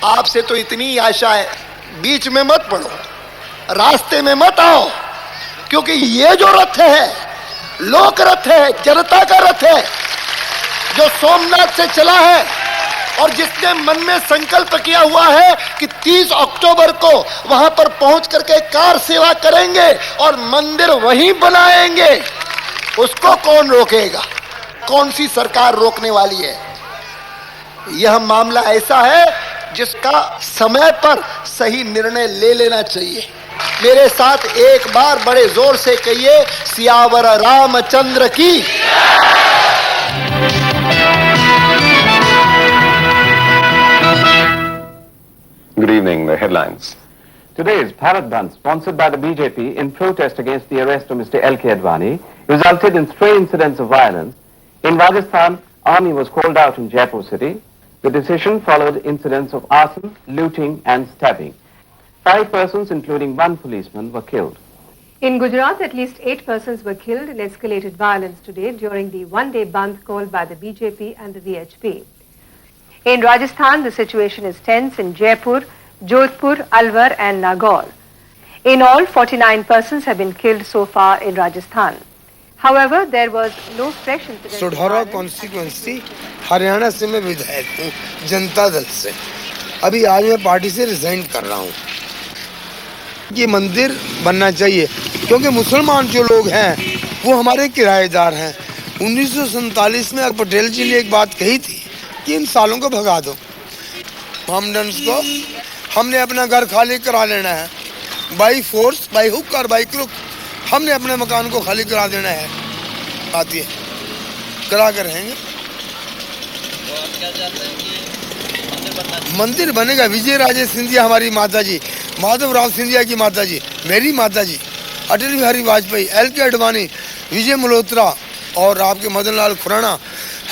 आपसे तो इतनी आशा है, बीच में मत पड़ो, रास्ते में मत आओ, क्योंकि ये जो रथ है लोक रथ है, जनता का रथ है, जो सोमनाथ से चला है और जिसने मन में संकल्प किया हुआ है कि 30 अक्टूबर को वहां पर पहुंच करके कार सेवा करेंगे और मंदिर वहीं बनाएंगे, उसको कौन रोकेगा? कौन सी सरकार रोकने वाली है? यह मामला ऐसा है जिसका समय पर सही निर्णय ले लेना चाहिए। मेरे साथ एक बार बड़े जोर से कहिए, सियावर रामचंद्र की। Good evening. The headlines. Today's Bharat Bandh, sponsored by the BJP in protest against the arrest of Mr. LK Advani, resulted in stray incidents of violence. In Rajasthan, army was called out in Jaipur city. The decision followed incidents of arson, looting and stabbing. 5 persons, including 1 policeman, were killed. In Gujarat, at least 8 persons were killed in escalated violence today during the one-day bandh called by the BJP and the VHP. In Rajasthan, the situation is tense in Jaipur, Jodhpur, Alwar and Nagaur. In all, 49 persons have been killed so far in Rajasthan. However, there was no fresh incident. Sadhaura constituency Haryana से मैं विधायक हूँ जनता दल से। अभी आज मैं party से resign कर रहा हूँ। ये मंदिर बनना चाहिए क्योंकि मुसलमान जो लोग हैं वो हमारे किराएदार हैं। 1947 में पटेल जी ने एक बात कही थी कि इन सालों को भगा दो। हमडन्स को हमने अपना घर खाली करा लेना है, बाई फोर्स, बाई हुक और बाई क्रुक हमने अपने मकान को खाली करा देना है। आती है करा कर रहेंगे। मंदिर बनेगा। विजय राजे सिंधिया हमारी माता जी, माधव राव सिंधिया की माता जी, मेरी माता जी, अटल बिहारी वाजपेयी, LK आडवाणी, विजय मल्होत्रा और आपके मदन लाल खुराना,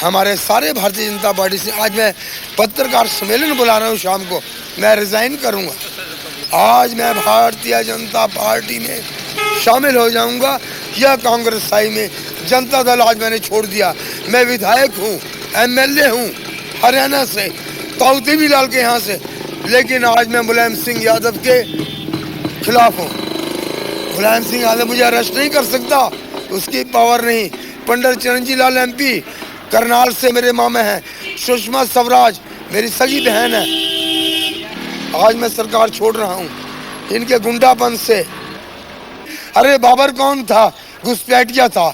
हमारे सारे भारतीय जनता पार्टी से आज मैं पत्रकार सम्मेलन बुला रहा हूँ। शाम को मैं रिजाइन करूँगा। आज मैं भारतीय जनता पार्टी में शामिल हो जाऊँगा या कांग्रेस साई में। जनता दल आज मैंने छोड़ दिया। मैं विधायक हूँ, MLA हूँ हरियाणा से, ताऊ भी लाल के यहाँ से, लेकिन आज मैं मुलायम सिंह यादव के खिलाफ हूँ। मुलायम सिंह यादव मुझे अरेस्ट नहीं कर सकता, उसकी पावर नहीं। पंडित चिरंजी लाल MP करनाल से मेरे मामे हैं। सुषमा स्वराज मेरी सगी बहन है। आज मैं सरकार छोड़ रहा हूँ इनके गुंडापन से। अरे बाबर कौन था? घुसपैठिया था।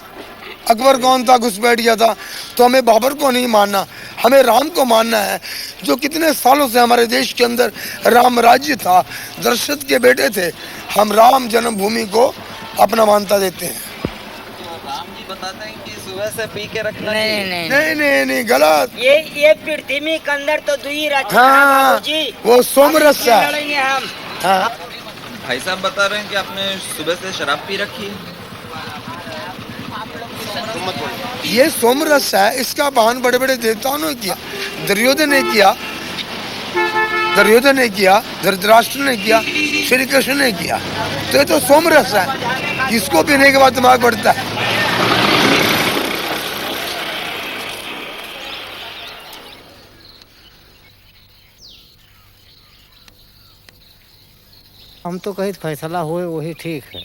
अकबर कौन था? घुसपैठिया था। तो हमें बाबर को नहीं मानना, हमें राम को मानना है, जो कितने सालों से हमारे देश के अंदर राम राज्य था, दशरथ के बेटे थे। हम राम जन्मभूमि को अपना मान्यता देते हैं। बताते हैं कि सुबह से पी के रखना नहीं गलत। ये पृथ्वी के अंदर तो दुई रचना हाँ, जी वो सोमरस है। लड़ेंगे हम। हाँ। भाई साहब बता रहे हैं कि आपने सुबह से शराब पी रखी है। ये सोमरस है, इसका बहन बड़े बड़े देवताओं ने किया। दुर्योधन ने किया, धृतराष्ट्र ने किया, श्री कृष्ण ने किया। तो ये तो सोमरस है, इसको पीने के बाद दिमाग बढ़ता है। हम तो कहीं फैसला हुए वही ठीक है।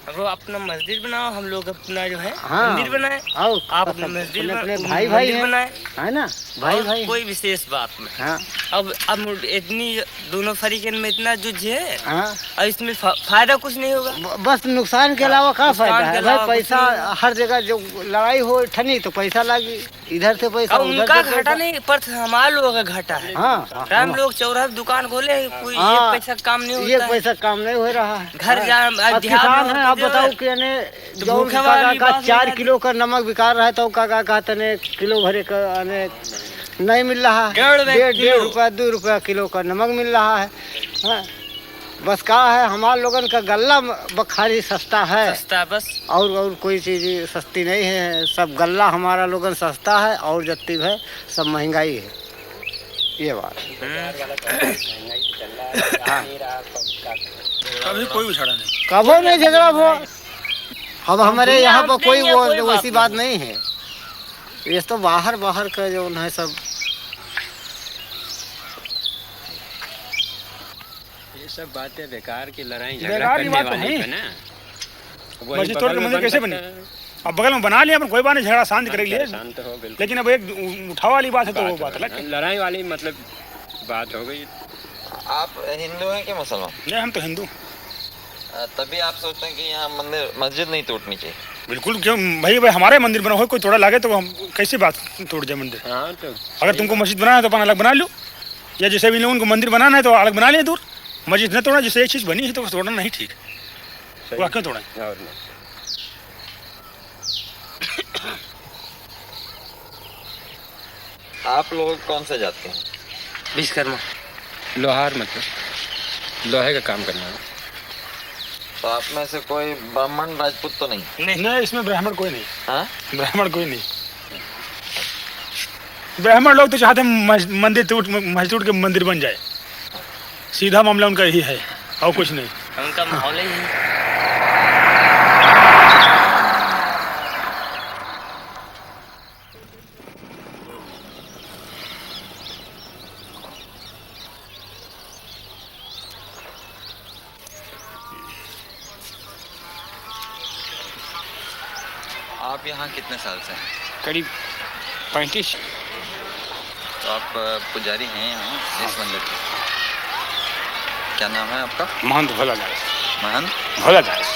वो अपना मस्जिद बनाओ, हम लोग अपना जो है हाँ, मंदिर बनाए। आप अपना मस्जिद अपने भाई बनाए, है ना, भाई कोई विशेष बात में। हाँ। अब इतनी दोनों फरीकन में इतना जुझ है। हाँ। और इसमें फायदा कुछ नहीं होगा, बस नुकसान के अलावा क्या फायदा है भाई? पैसा हर जगह जो लड़ाई हो ठनी तो पैसा लागी, इधर से पैसा उनका घाटा नहीं पर हमारे लोगों का घाटा है। हाँ, हम लोग चौराहे दुकान खोले, कोई एक पैसा काम नहीं होता, ये पैसा काम नहीं हो रहा है। घर जा किसान है, आप बताओ कि 4 किलो का नमक बिका रहा है तो का तने किलो भरे का नहीं मिल रहा है। 1.5 रुपया 2 रुपया किलो का नमक मिल रहा है। हाँ। बस कहा है हमारे लोगन का गल्ला बखारी सस्ता है, बस और कोई चीज सस्ती नहीं है। सब गल्ला हमारा लोगन सस्ता है और जत्ती है सब महंगाई है। ये बात कभी कोई उछाड़ा नहीं, कभी नहीं झगड़ा हुआ। अब हमारे यहाँ पर कोई वो वैसी बात नहीं है। ये तो बाहर का जो है सब ये सब बातें बेकार की लड़ाई बेकार की बात तो नहीं है। मस्जिद तोड़ के मंदिर कैसे बनी? अब बगल में बना लिया, कोई बात नहीं, झगड़ा शांत कर लिए, लेकिन अब एक उठाव वाली बात है तो वो बात अलग है। लड़ाई वाली मतलब बात हो गई। आप हिंदू हैं कि मुसलमान? नहीं, हम तो हिंदू। तभी आप सोचते हैं कि यहाँ मस्जिद नहीं टूटनी चाहिए? बिल्कुल, क्यों भाई हमारे मंदिर बना हो, कोई तोड़ा लागे तो हम कैसी बात टूट जाए मंदिर? हाँ, तो अगर तुमको मस्जिद बनाना है तो अपन अलग बना लो, या जैसे भी लोगों को मंदिर बनाना है तो अलग बना लिया दूर। मस्जिद न तोड़ा, जिससे एक चीज बनी है तो तोड़ना नहीं ठीक, वो क्यों तोड़ा? आप लोग कौन से जाते हैं? विश्वकर्मा। लोहार, मतलब लोहे का काम करना है। तो आप में से कोई ब्राह्मण राजपूत तो नहीं? नहीं, इसमें ब्राह्मण कोई नहीं। हाँ? ब्राह्मण कोई नहीं। ब्राह्मण लोग तो चाहते हैं मस्जिद टूट के मंदिर बन जाए, सीधा मामला उनका यही है और कुछ नहीं। उनका माहौल ही है। आप यहाँ कितने साल से हैं? करीब 35। तो आप पुजारी हैं यहाँ इस मंदिर के? क्या नाम है आपका? महंत भोलादास। महंत भोलादास।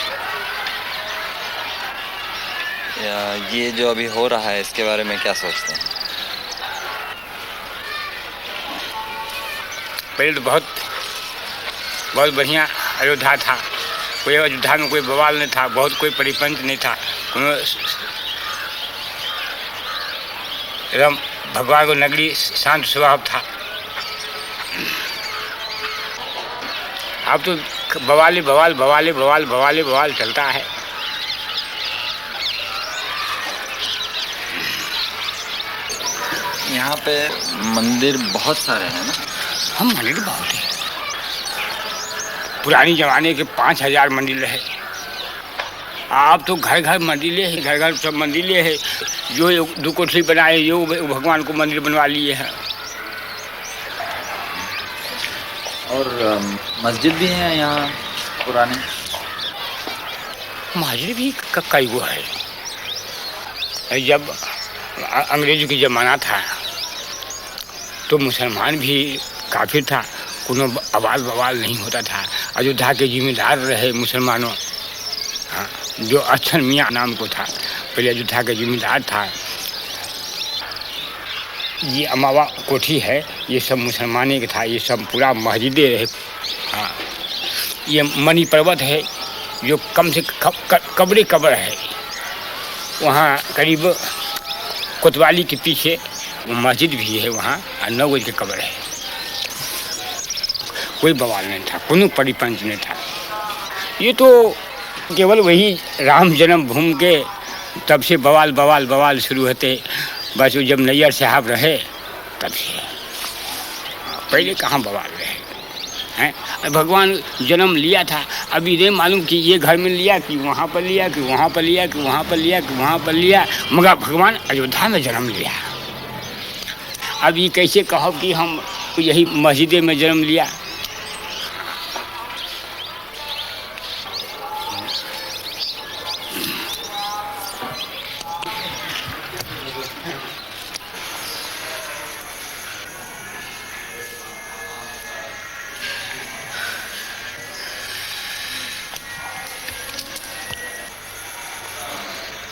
ये जो अभी हो रहा है इसके बारे में क्या सोचते हैं? पहले तो बहुत बढ़िया अयोध्या था, कोई अयोध्या में कोई बवाल नहीं था, बहुत कोई परिपंच नहीं था, एकदम भगवान को नगरी शांत स्वभाव था। अब तो बवाल चलता है। यहाँ पे मंदिर बहुत सारे हैं ना? हम मंदिर बहुत है, पुरानी जमाने के 5000 मंदिर है। आप तो घर मंदिर है, घर सब मंदिर है। जो 2 कोठरी बनाए जो भगवान को मंदिर बनवा लिए हैं। और मस्जिद भी है यहाँ पुरानी? मस्जिद भी कई वो है। जब अंग्रेजों की जमाना था तो मुसलमान भी काफी था, कोनो आवाज बवाल नहीं होता था। अयोध्या के जिम्मेदार रहे मुसलमानों, हाँ, जो अक्षर मियाँ नाम को था, पहले अयोध्या का जिम्मेदार था। ये अमावा कोठी है, ये सब मुसलमानी का था, ये सब पूरा मस्जिदें रहे। हाँ, ये मणि पर्वत है, जो कम से कब्र कब्र है वहाँ करीब कोतवाली के पीछे मस्जिद भी है, वहाँ 9 गज की कब्र है। कोई बवाल नहीं था, कोई परिपंच नहीं था। ये तो केवल वही राम जन्मभूमि के तब से बवाल बवाल बवाल शुरू होते, बस वो जब नैयर साहब रहे तब से, पहले कहाँ बवाल रहे हैं। भगवान जन्म लिया था, अभी नहीं मालूम कि ये घर में लिया कि वहाँ पर लिया कि वहाँ पर लिया कि वहाँ पर लिया कि वहाँ पर लिया, मगर भगवान अयोध्या में जन्म लिया। अब ये कैसे कहो कि हम यही मस्जिद में जन्म लिया।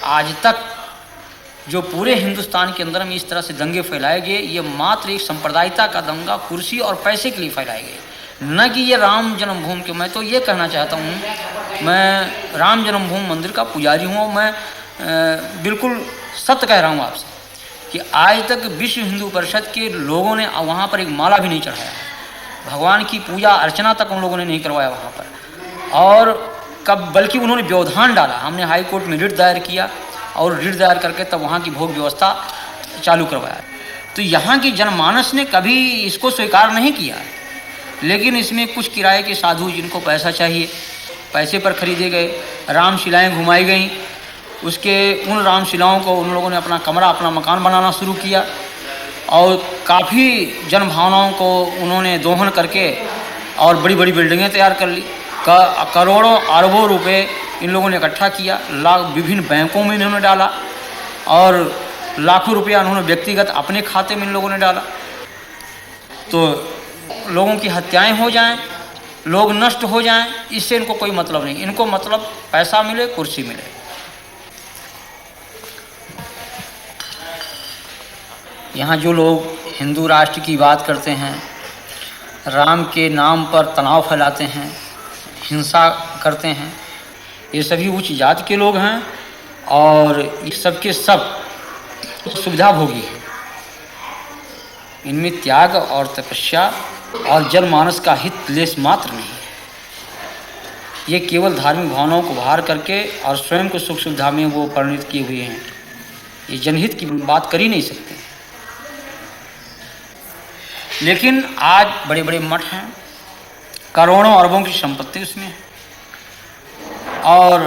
आज तक जो पूरे हिंदुस्तान के अंदर में इस तरह से दंगे फैलाए गए, ये मात्र एक सांप्रदायिकता का दंगा कुर्सी और पैसे के लिए फैलाए गए, न कि ये राम जन्मभूमि के। मैं तो ये कहना चाहता हूँ, मैं राम जन्मभूमि मंदिर का पुजारी हूँ, मैं बिल्कुल सत्य कह रहा हूँ आपसे कि आज तक विश्व हिंदू परिषद के लोगों ने वहाँ पर एक माला भी नहीं चढ़ाया, भगवान की पूजा अर्चना तक उन लोगों ने नहीं करवाया वहाँ पर। और कब बल्कि उन्होंने व्यवधान डाला। हमने हाई कोर्ट में रिट दायर किया और रिट दायर करके तब वहाँ की भोग व्यवस्था चालू करवाया। तो यहाँ की जनमानस ने कभी इसको स्वीकार नहीं किया, लेकिन इसमें कुछ किराए के साधु जिनको पैसा चाहिए, पैसे पर खरीदे गए रामशिलाएँ घुमाई गईं। उसके उन रामशिलाओं को उन लोगों ने अपना कमरा, अपना मकान बनाना शुरू किया और काफ़ी जनभावनाओं को उन्होंने दोहन करके और बड़ी बड़ी बिल्डिंगें तैयार कर ली। करोड़ों अरबों रुपए इन लोगों ने इकट्ठा किया, विभिन्न बैंकों में इन्होंने डाला और लाखों रुपया उन्होंने व्यक्तिगत अपने खाते में इन लोगों ने डाला। तो लोगों की हत्याएं हो जाएं, लोग नष्ट हो जाएं, इससे इनको कोई मतलब नहीं। इनको मतलब पैसा मिले, कुर्सी मिले। यहाँ जो लोग हिंदू राष्ट्र की बात करते हैं, राम के नाम पर तनाव फैलाते हैं, हिंसा करते हैं, ये सभी उच्च जाति के लोग हैं और ये सबके सब सुविधा भोगी है। इनमें त्याग और तपस्या और जनमानस का हित लेस मात्र नहीं है। ये केवल धार्मिक भावनाओं को बाहर करके और स्वयं को सुख सुविधा में वो परिणित किए हुए हैं। ये जनहित की बात कर ही नहीं सकते। लेकिन आज बड़े बड़े मठ हैं, करोड़ों अरबों की संपत्ति उसमें है और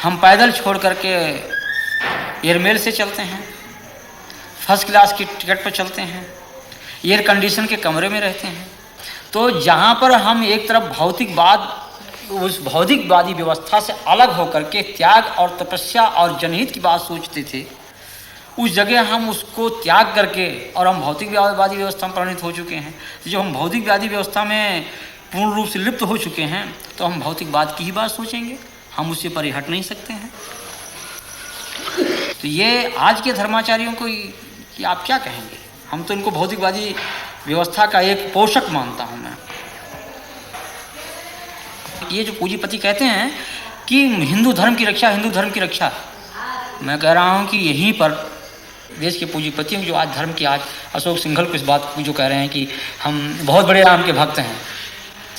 हम पैदल छोड़ करके एयरमेल से चलते हैं, फर्स्ट क्लास की टिकट पर चलते हैं, एयर कंडीशन के कमरे में रहते हैं। तो जहाँ पर हम एक तरफ भौतिकवाद, उस भौतिकवादी व्यवस्था से अलग होकर के त्याग और तपस्या और जनहित की बात सोचते थे, उस जगह हम उसको त्याग करके और हम भौतिकवादी व्यवस्था में परिणित हो चुके हैं। जब हम भौतिकवादी व्यवस्था में पूर्ण रूप से लिप्त हो चुके हैं तो हम भौतिकवाद की ही बात सोचेंगे, हम उससे परे हट नहीं सकते हैं। तो ये आज के धर्माचार्यों को कि आप क्या कहेंगे? हम तो इनको भौतिकवादी व्यवस्था का एक पोषक मानता हूँ मैं। ये जो पूंजीपति कहते हैं कि हिंदू धर्म की रक्षा, हिंदू धर्म की रक्षा, मैं कह रहा हूँ कि यहीं पर देश के पूंजीपतियों जो आज धर्म की, आज अशोक सिंघल को इस बात को जो कह रहे हैं कि हम बहुत बड़े राम के भक्त हैं,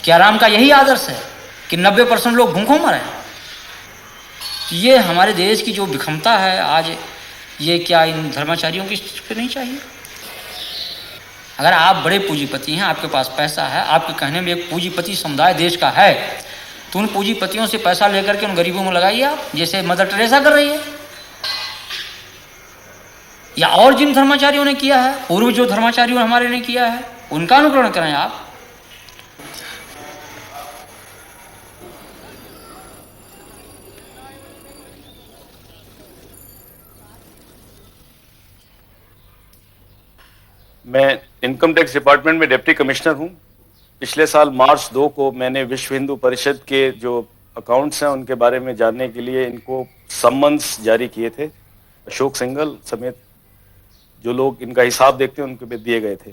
क्या राम का यही आदर्श है कि 90% लोग भूखों मरे? ये हमारे देश की जो विषमता है आज, ये क्या इन धर्माचार्यों की पे नहीं चाहिए? अगर आप बड़े पूंजीपति हैं, आपके पास पैसा है, आपके कहने में एक पूंजीपति समुदाय देश का है, तो उन पूंजीपतियों से पैसा लेकर के उन गरीबों में लगाइए आप, जैसे मदर टेरेसा कर रही है, या और जिन धर्माचार्यों ने किया है, पूर्व जो धर्माचार्यों हमारे ने किया है, उनका अनुकरण करें आप। मैं इनकम टैक्स डिपार्टमेंट में डिप्टी कमिश्नर हूं। पिछले साल मार्च 2 को मैंने विश्व हिंदू परिषद के जो अकाउंट्स हैं उनके बारे में जानने के लिए इनको सम्मन्स जारी किए थे। अशोक सिंघल समेत जो लोग इनका हिसाब देखते हैं उनके पे दिए गए थे।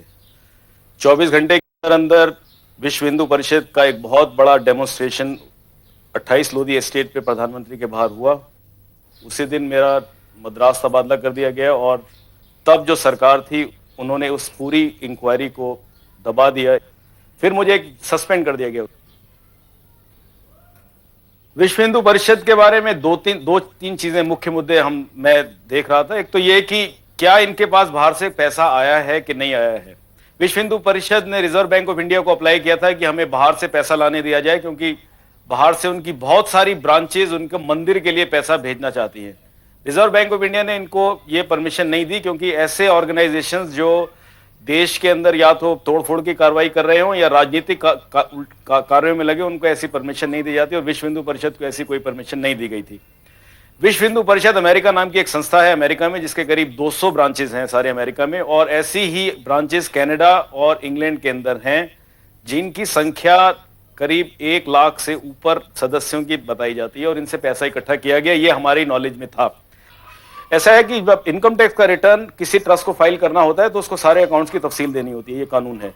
24 घंटे के अंदर विश्व हिंदू परिषद का एक बहुत बड़ा डेमोन्स्ट्रेशन 28 लोधी एस्टेट पे प्रधानमंत्री के बाहर हुआ, उसी दिन मेरा मद्रास तबादला कर दिया गया और तब जो सरकार थी उन्होंने उस पूरी इंक्वायरी को दबा दिया, फिर मुझे सस्पेंड कर दिया गया। विश्व हिंदू परिषद के बारे में दो तीन चीजें मुख्य मुद्दे मैं देख रहा था। एक तो ये कि क्या इनके पास बाहर से पैसा आया है कि नहीं आया है। विश्व हिंदू परिषद ने रिजर्व बैंक ऑफ इंडिया को अप्लाई किया था कि हमें बाहर से पैसा लाने दिया जाए, क्योंकि बाहर से उनकी बहुत सारी ब्रांचेज उनके मंदिर के लिए पैसा भेजना चाहती हैं। रिजर्व बैंक ऑफ इंडिया ने इनको ये परमिशन नहीं दी, क्योंकि ऐसे ऑर्गेनाइजेशंस जो देश के अंदर या तो तोड़फोड़ की कार्रवाई कर रहे हो या राजनीतिक कार्यों में लगे, उनको ऐसी परमिशन नहीं दी जाती और विश्व हिंदू परिषद को ऐसी कोई परमिशन नहीं दी गई थी। विश्व हिंदू परिषद अमेरिका नाम की एक संस्था है अमेरिका में, जिसके करीब 200 ब्रांचेस हैं सारे अमेरिका में, और ऐसी ही ब्रांचेस कनाडा और इंग्लैंड के अंदर हैं, जिनकी संख्या करीब 1 लाख से ऊपर सदस्यों की बताई जाती है और इनसे पैसा इकट्ठा किया गया। ये हमारी नॉलेज में था। ऐसा है कि जब इनकम टैक्स का रिटर्न किसी ट्रस्ट को फाइल करना होता है तो उसको सारे अकाउंट्स की तफसील देनी होती है, ये कानून है।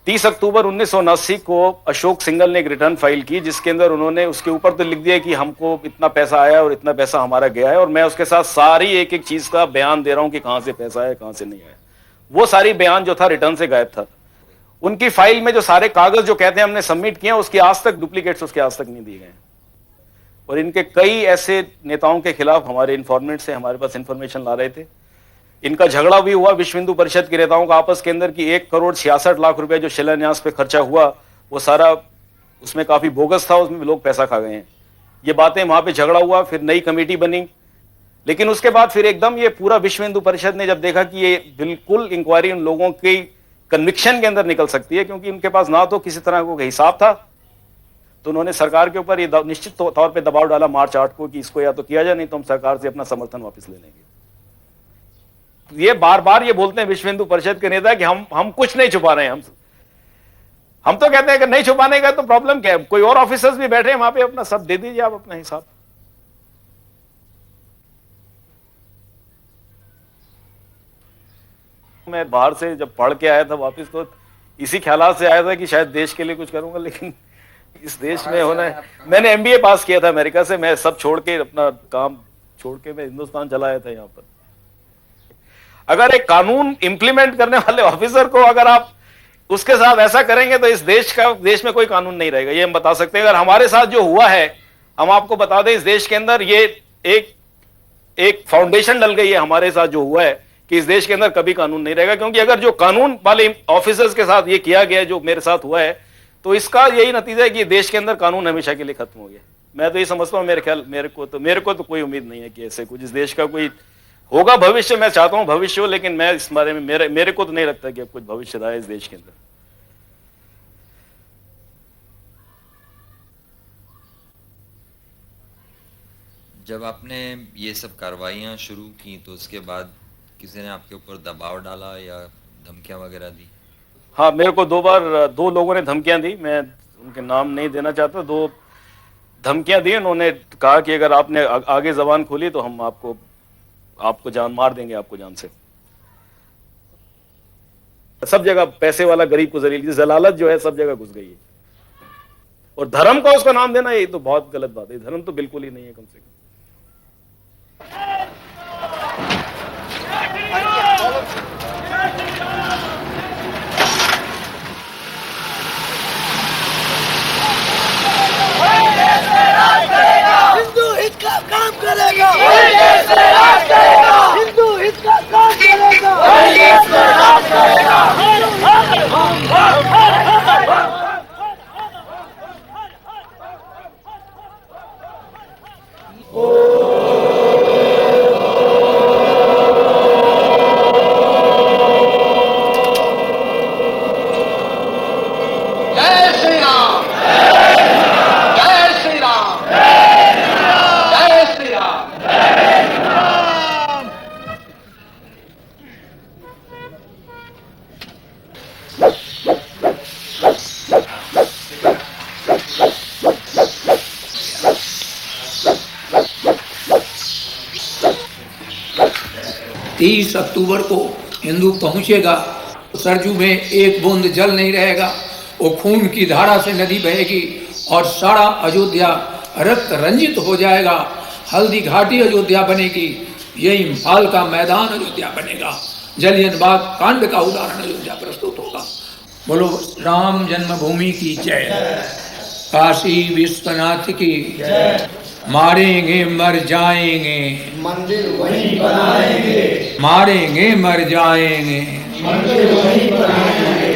30 अक्टूबर 1979 को अशोक सिंघल ने एक रिटर्न फाइल की, जिसके अंदर उन्होंने उसके ऊपर तो लिख दिया कि हमको इतना पैसा आया और इतना पैसा हमारा गया है, और मैं उसके साथ सारी एक एक चीज का बयान दे रहा हूं कि कहां से पैसा आया कहां से नहीं आया। वो सारी बयान जो था रिटर्न से गायब था। उनकी फाइल में जो सारे कागज जो कहते हैं हमने सबमिट किए, उसकी आज तक डुप्लीकेट्स उसके आज तक नहीं दिए गए। और इनके कई ऐसे नेताओं के खिलाफ हमारे इन्फॉर्मेंट से हमारे पास इंफॉर्मेशन ला रहे थे। इनका झगड़ा भी हुआ विश्व हिंदू परिषद के नेताओं का आपस के अंदर कि 1,66,00,000 रुपए जो शिलान्यास पे खर्चा हुआ वो सारा उसमें काफी बोगस था, उसमें लोग पैसा खा गए हैं। ये बातें वहां पे झगड़ा हुआ, फिर नई कमेटी बनी, लेकिन उसके बाद फिर एकदम ये पूरा विश्व हिंदू परिषद ने जब देखा कि ये बिल्कुल इंक्वायरी उन लोगों की कन्विक्शन के अंदर निकल सकती है, क्योंकि उनके पास ना तो किसी तरह का हिसाब था, तो उन्होंने सरकार के ऊपर ये निश्चित तौर पे दबाव डाला मार्च 8 को कि इसको या तो किया जाए, नहीं तो हम सरकार से अपना समर्थन वापस ले लेंगे। ये बार बार ये बोलते हैं विश्व हिंदू परिषद के नेता कि हम कुछ नहीं छुपा रहे हैं। हम तो कहते हैं कि नहीं छुपाने का तो प्रॉब्लम क्या है, कोई और ऑफिसर्स भी बैठे हैं वहां पे, अपना सब दे दीजिए आप अपना हिसाब। मैं बाहर से जब पढ़ के आया था वापस तो इसी ख्यालात से आया था कि शायद देश के लिए कुछ करूंगा, लेकिन इस देश में होना है। मैंने MBA पास किया था अमेरिका से, मैं सब छोड़ के अपना काम छोड़ के मैं हिंदुस्तान चला आया था यहाँ पर। अगर एक कानून इंप्लीमेंट करने वाले ऑफिसर को अगर आप उसके साथ ऐसा करेंगे तो इस देश में कोई कानून नहीं रहेगा, ये हम बता सकते हैं। अगर हमारे साथ जो हुआ है, हम आपको बता दें, इस देश के अंदर ये एक फाउंडेशन डल गई है हमारे साथ जो हुआ है कि इस देश के अंदर कभी कानून नहीं रहेगा, क्योंकि अगर जो कानून वाले ऑफिसर्स के साथ ये किया गया जो मेरे साथ हुआ है, तो इसका यही नतीजा है कि देश के अंदर कानून हमेशा के लिए खत्म हो गया। मैं तो ये समझता हूँ, मेरे को तो कोई उम्मीद नहीं है कि ऐसे कुछ इस देश का कोई होगा भविष्य। मैं चाहता हूं भविष्य हो, लेकिन मैं इस बारे में मेरे को तो नहीं लगता कि अब कुछ भविष्य रहा है इस देश के अंदर। जब आपने ये सब कार्रवाइयां शुरू की तो उसके बाद किसी ने आपके ऊपर दबाव डाला या धमकियां वगैरह दी? हाँ, मेरे को 2 बार 2 लोगों ने धमकियां दी, मैं उनके नाम नहीं देना चाहता। 2 धमकियां दी, उन्होंने कहा कि अगर आपने आगे जबान खोली तो हम आपको जान मार देंगे, आपको जान से। सब जगह पैसे वाला गरीब को जलालत जो है सब जगह घुस गई है, और धर्म को उसका नाम देना ये तो बहुत गलत बात है। धर्म तो बिल्कुल ही नहीं है, कम से कम। हिंदू हित का काम करेगा, हिंदू हित का काम करेगा, जय श्री राम, जय श्री राम, जय श्री राम। तीस अक्टूबर को हिंदू पहुंचेगा, सरजू में एक बूंद जल नहीं रहेगा, वो खून की धारा से नदी बहेगी और सारा अयोध्या रक्त रंजित हो जाएगा। हल्दी घाटी अयोध्या बनेगी, ये इम्फाल का मैदान अयोध्या बनेगा, जलियन बाग कांड का उदाहरण अयोध्या प्रस्तुत होगा। बोलो राम जन्मभूमि की जय, काशी विश्वनाथ की जय। मारेंगे मर जाएंगे, मंदिर वहीं बनाएंगे, मारेंगे मर जाएंगे, मंदिर वहीं बनाएंगे।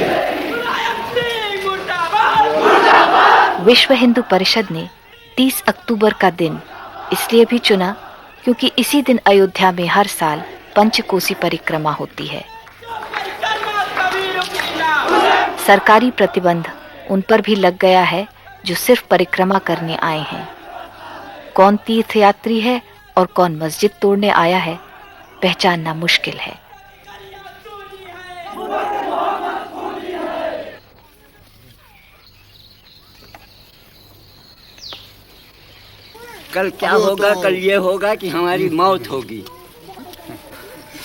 विश्व हिंदू परिषद ने 30 अक्टूबर का दिन इसलिए भी चुना क्योंकि इसी दिन अयोध्या में हर साल पंचकोसी परिक्रमा होती है। सरकारी प्रतिबंध उन पर भी लग गया है जो सिर्फ परिक्रमा करने आए हैं। कौन तीर्थयात्री है और कौन मस्जिद तोड़ने आया है, पहचानना मुश्किल है। कल क्या होगा? कल ये होगा कि हमारी मौत होगी।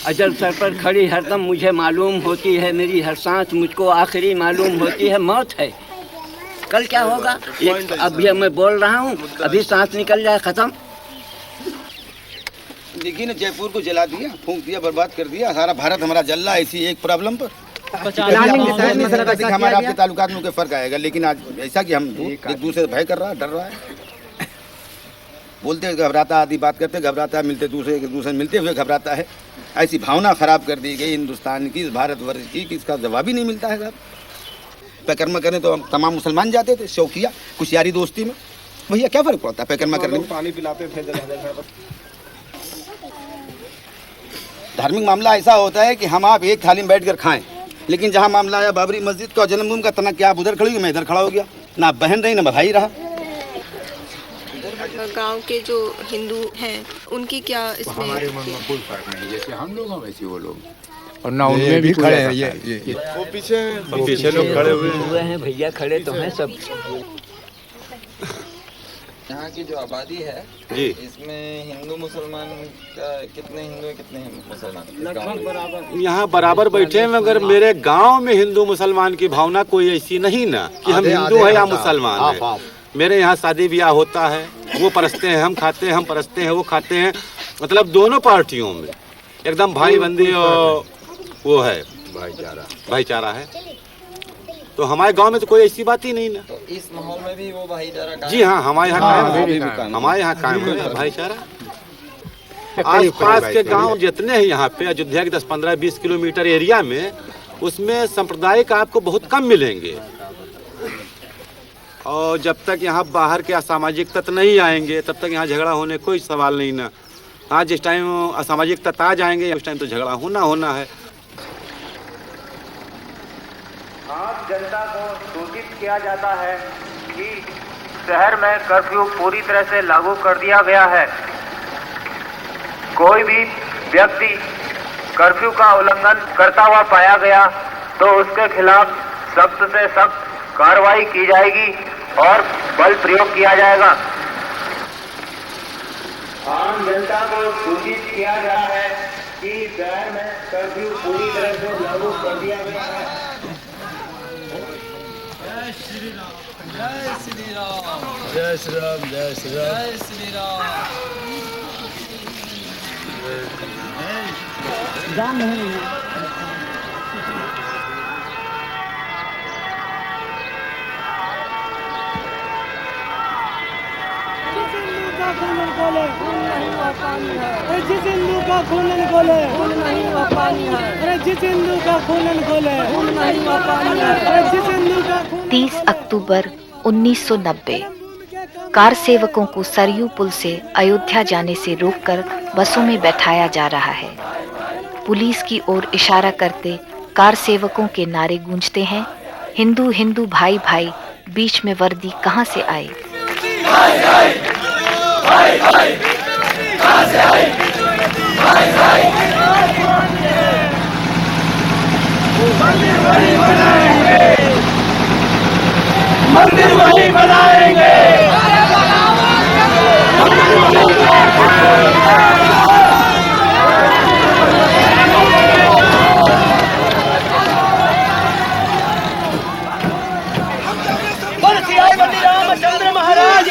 अजल सर पर खड़ी हरदम मुझे मालूम होती है, मेरी हर सांस मुझको आखिरी मालूम होती है, मौत है। कल क्या होगा? एक अभी मैं बोल रहा हूँ, अभी सांस निकल जाए खत्म। देखिए ना, जयपुर को जला दिया, फूंक दिया, बर्बाद कर दिया। सारा भारत हमारा जल रहा है इसी एक प्रॉब्लम पर। हमारा आपके ताल्लुकात में फर्क आएगा, लेकिन आज ऐसा कि हम एक दूसरे से भय कर रहा है, डर रहा है, बोलते घबराता, आदि बात करते घबराता है, मिलते दूसरे एक दूसरे मिलते हुए घबराता है। ऐसी भावना खराब कर दी गई हिंदुस्तान की, भारतवर्ष की, कि इसका जवाब ही नहीं मिलता है। पैकर्मा करने तो तमाम मुसलमान जाते थे, शौकिया, कुछ यारी दोस्ती में। भैया क्या फर्क पड़ता है पैकर्मा करने में? पानी पिलाते थे। धार्मिक मामला ऐसा होता है कि हम आप एक थाली में बैठ कर खाएं, लेकिन जहाँ मामला आया बाबरी मस्जिद का, जन्मभूमि का, तना क्या आप उधर खड़ी, मैं इधर खड़ा हो गया। ना बहन रही ना भाई रहा। गांव के जो हिंदू हैं उनकी क्या इसमें? हमारे मन में कोई फर्क नहीं, जैसे हम लोग हैं वैसे वो लोग, और ना उनमें भी खड़े हैं। ये वो पीछे लोग खड़े हुए हैं भैया, खड़े तो हैं सब। यहाँ की जो आबादी है जी, इसमें हिंदू मुसलमान का कितने हिंदू है, कितने मुसलमान? यहाँ बराबर बैठे हैं, मगर मेरे गांव में हिंदू मुसलमान की भावना कोई ऐसी नहीं ना कि हम हिंदू है या मुसलमान है। मेरे यहाँ शादी ब्याह होता है, वो परसते हैं, हम खाते हैं, हम परसते हैं, वो खाते हैं। मतलब दोनों पार्टियों में एकदम भाई बंदी और वो है, भाईचारा है। तो हमारे गांव में तो कोई ऐसी बात ही नहीं ना। तो इस माहौल में भी वो भाईचारा? जी हाँ, हमारे यहाँ कायम, हमारे यहाँ कायम है भाईचारा। आस पास के गांव जितने हैं यहाँ पे अयोध्या के 10-15-20 किलोमीटर एरिया में, उसमें सांप्रदायिक आपको बहुत कम मिलेंगे। और जब तक यहाँ बाहर के असामाजिक तत्व नहीं आएंगे तब तक यहाँ झगड़ा होने कोई सवाल नहीं ना। हाँ, जिस टाइम असामाजिक तत्व आ जाएंगे उस टाइम तो झगड़ा होना है। आज जनता को सूचित किया जाता है कि शहर में कर्फ्यू पूरी तरह से लागू कर दिया गया है। कोई भी व्यक्ति कर्फ्यू का उल्लंघन करता हुआ पाया गया तो उसके खिलाफ सख्त से सख्त कार्रवाई की जाएगी और बल प्रयोग किया जाएगा। आम जनता को सूचित किया गया है कि शहर में कर्फ्यू पूरी तरह से लागू कर दिया गया है। जय श्री राम, जय श्री राम, जय श्री राम, जय श्री राम, जय श्री राम। जान नहीं जिस हिंदू का खून खोले खून नहीं हुआ पानी है। अरे जिस हिंदू का खून खोले खून नहीं हुआ पानी है। अरे जिस हिंदू का 30 अक्टूबर 1990 कार सेवकों को सरयू पुल से अयोध्या जाने से रोककर बसों में बैठाया जा रहा है। पुलिस की ओर इशारा करते कार सेवकों के नारे गूंजते हैं, हिंदू हिंदू भाई भाई, बीच में वर्दी कहां से आई? भाई भाई भाई भाई कहां से आई? भाई भाई मंदिर वही बनाएंगे, मंदिर वही बनाएंगे। रामचंद्र महाराज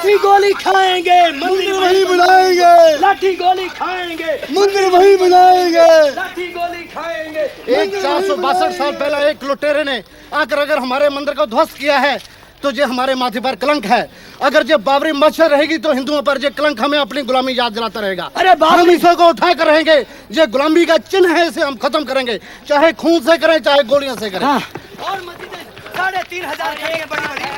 लाठी गोली खाएंगे, मंदिर वही बनाएंगे। लाठी गोली खाएंगे, मंदिर वही बनाएंगे। लाठी गोली खाएंगे। एक 462 साल पहले एक लुटेरे ने आकर अगर हमारे मंदिर को ध्वस्त किया है तो ये हमारे माथे पर कलंक है। अगर ये बाबरी मस्जिद रहेगी तो हिंदुओं पर ये कलंक हमें अपनी गुलामी याद दिलाता रहेगा। अरे हम इसे को उठा कर रहेंगे। ये गुलामी का चिन्ह है, इसे हम खत्म करेंगे, चाहे खून से करें चाहे गोलियों से करें। और मस्जिदें 3,500 करेंगे बड़ी बड़ी।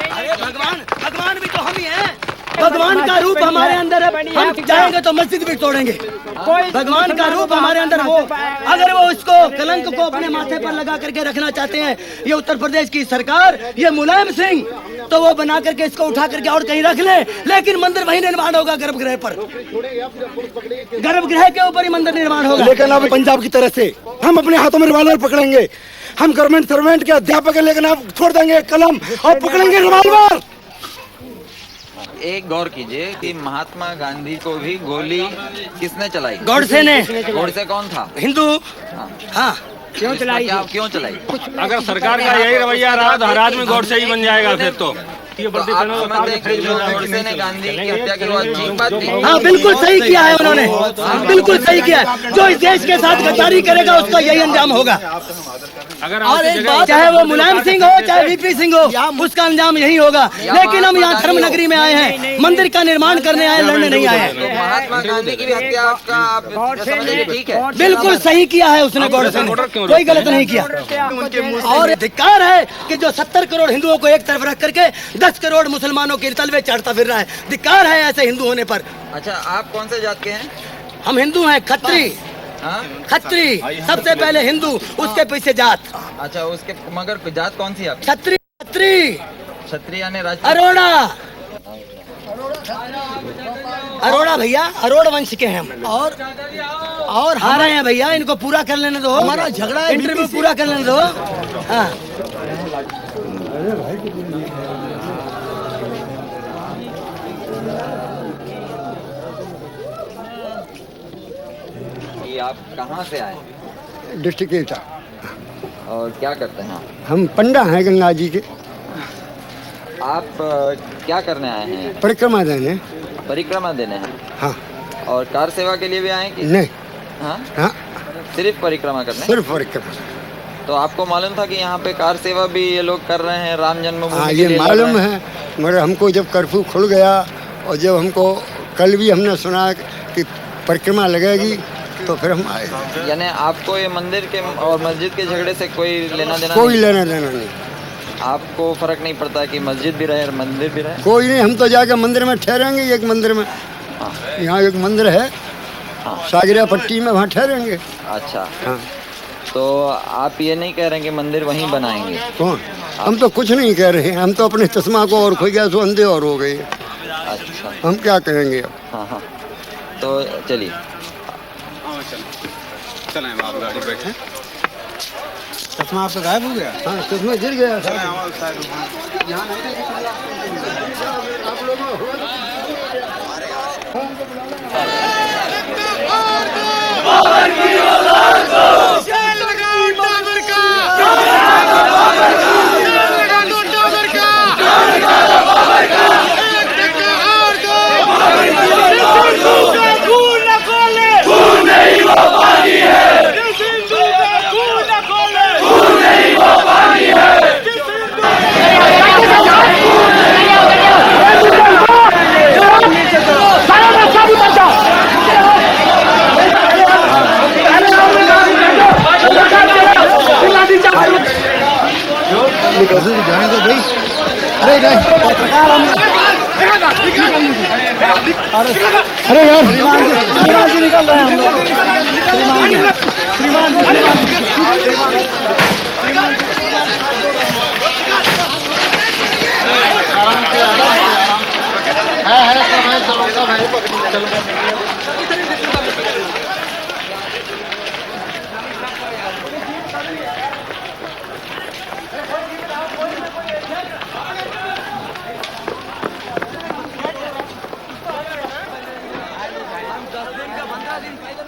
अरे भगवान भी तो हम ही हैं। भगवान का रूप हमारे अंदर है। हम जाएंगे तो मस्जिद भी तोड़ेंगे। भगवान का रूप हमारे अंदर वो, अगर वो इसको कलंक को अपने माथे पर लगा करके रखना चाहते हैं ये उत्तर प्रदेश की सरकार, ये मुलायम सिंह, तो वो बना करके इसको उठा करके और कहीं रख ले, लेकिन मंदिर वही निर्माण होगा गर्भगृह पर। गर्भगृह के ऊपर ही मंदिर निर्माण होगा। लेकिन अब पंजाब की तरह से हम अपने हाथों में रिवॉल्वर पकड़ेंगे। हम गवर्नमेंट सर्वेंट के अध्यापक हैं, लेकिन आप छोड़ देंगे कलम और पकड़ेंगे रिवॉल्वर। एक गौर कीजिए कि महात्मा गांधी को भी गोली किसने चलाई? गॉडसे ने। गॉडसे कौन था? हिंदू। हाँ क्यों चलाई? क्यों चलाई? अगर सरकार का यही रवैया रहा तो हर आदमी गॉडसे ही बन जाएगा फिर तो। तो आप समझते हैं कि जो गॉडसे ने गांधी की हत्या की वो अच्छी बात थी? हाँ बिल्कुल सही किया है उन्होंने, बिल्कुल सही किया है। जो इस देश के साथ गद्दारी करेगा उसका यही अंजाम होगा। और एक बात, चाहे वो मुलायम सिंह हो चाहे वीपी सिंह हो, उसका अंजाम यही होगा। लेकिन हम यहाँ धर्म नगरी में आए हैं, मंदिर का निर्माण करने आए, लड़ने नहीं आए हैं। महात्मा गांधी की भी हत्या आपका आप समझिए ठीक है? बिल्कुल सही किया है उसने, गॉडसे ने कोई गलत नहीं किया। और धिक्कार है कि जो 70 करोड़ हिंदुओं को एक तरफ रख करके 10 करोड़ मुसलमानों के तलवे चढ़ता फिर रहा है। धिक्कार है ऐसे हिंदू होने पर। अच्छा, आप कौन से जात के हैं? हम हिंदू हैं, खत्री। खत्री सबसे पहले हिंदू, उसके पीछे जात। अच्छा, उसके मगर जात कौन सी आप? छत्री। छत्री क्षत्रिय यानी अरोड़ा। अरोड़ा भैया, अरोड़ वंश के हैं हम। और हारे हैं भैया, इनको पूरा कर लेने दो, हमारा झगड़ा इंटरव्यू पूरा कर लेने दो। हाँ आप कहाँ से आए? डिस्ट्रिक्ट एटा। और क्या करते हैं? हम पंडा हैं गंगा जी के। आप क्या करने आए हैं? परिक्रमा देने। परिक्रमा देने हैं? हाँ। और कार सेवा के लिए भी आए कि नहीं? हाँ हाँ, सिर्फ परिक्रमा करने? सिर्फ परिक्रमा। तो आपको मालूम था कि यहाँ पे कार सेवा भी ये लोग कर रहे हैं, राम जन्मभूमि? हाँ, ये मालूम है, मगर हमको जब कर्फ्यू खुल गया और जब हमको कल भी हमने सुना कि परिक्रमा लगेगी तो फिर हम आए। यानी आपको ये मंदिर के और मस्जिद के झगड़े से कोई लेना देना? कोई लेना देना नहीं। आपको फर्क नहीं पड़ता कि मस्जिद भी रहे और मंदिर भी रहे? कोई नहीं, हम तो जाके मंदिर में ठहरेंगे। एक मंदिर में, यहाँ एक मंदिर है सागरिया पट्टी में, वहाँ ठहरेंगे। अच्छा हाँ। तो आप ये नहीं कह रहे कि मंदिर वहीं बनाएंगे? कौन? हम तो कुछ नहीं कह रहे हैं, हम तो अपने चश्मा को और खोई गया सो अंधे और हो गए। अच्छा, हम क्या कहेंगे अब? हाँ। तो चलिए चलें, आप गाड़ी बैठे। चश्मा आपका गायब हो गया? हाँ, चश्मा गिर गया था। आप लोग जाएंगे भाई। अरे पत्रकार हम, अरे यार निकल रहे हैं हम लोग।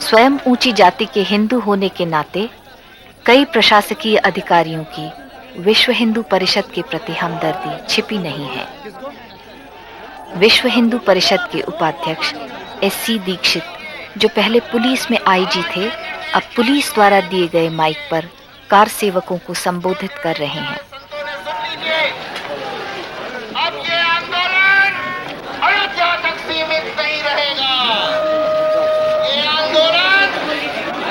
स्वयं ऊंची जाति के हिंदू होने के नाते कई प्रशासकीय अधिकारियों की विश्व हिंदू परिषद के प्रति हमदर्दी छिपी नहीं है। विश्व हिंदू परिषद के उपाध्यक्ष SC दीक्षित, जो पहले पुलिस में IG थे, अब पुलिस द्वारा दिए गए माइक पर कार सेवकों को संबोधित कर रहे हैं। अब ये आंदोलन अयोध्या तक सीमित नहीं रहेगा, ये आंदोलन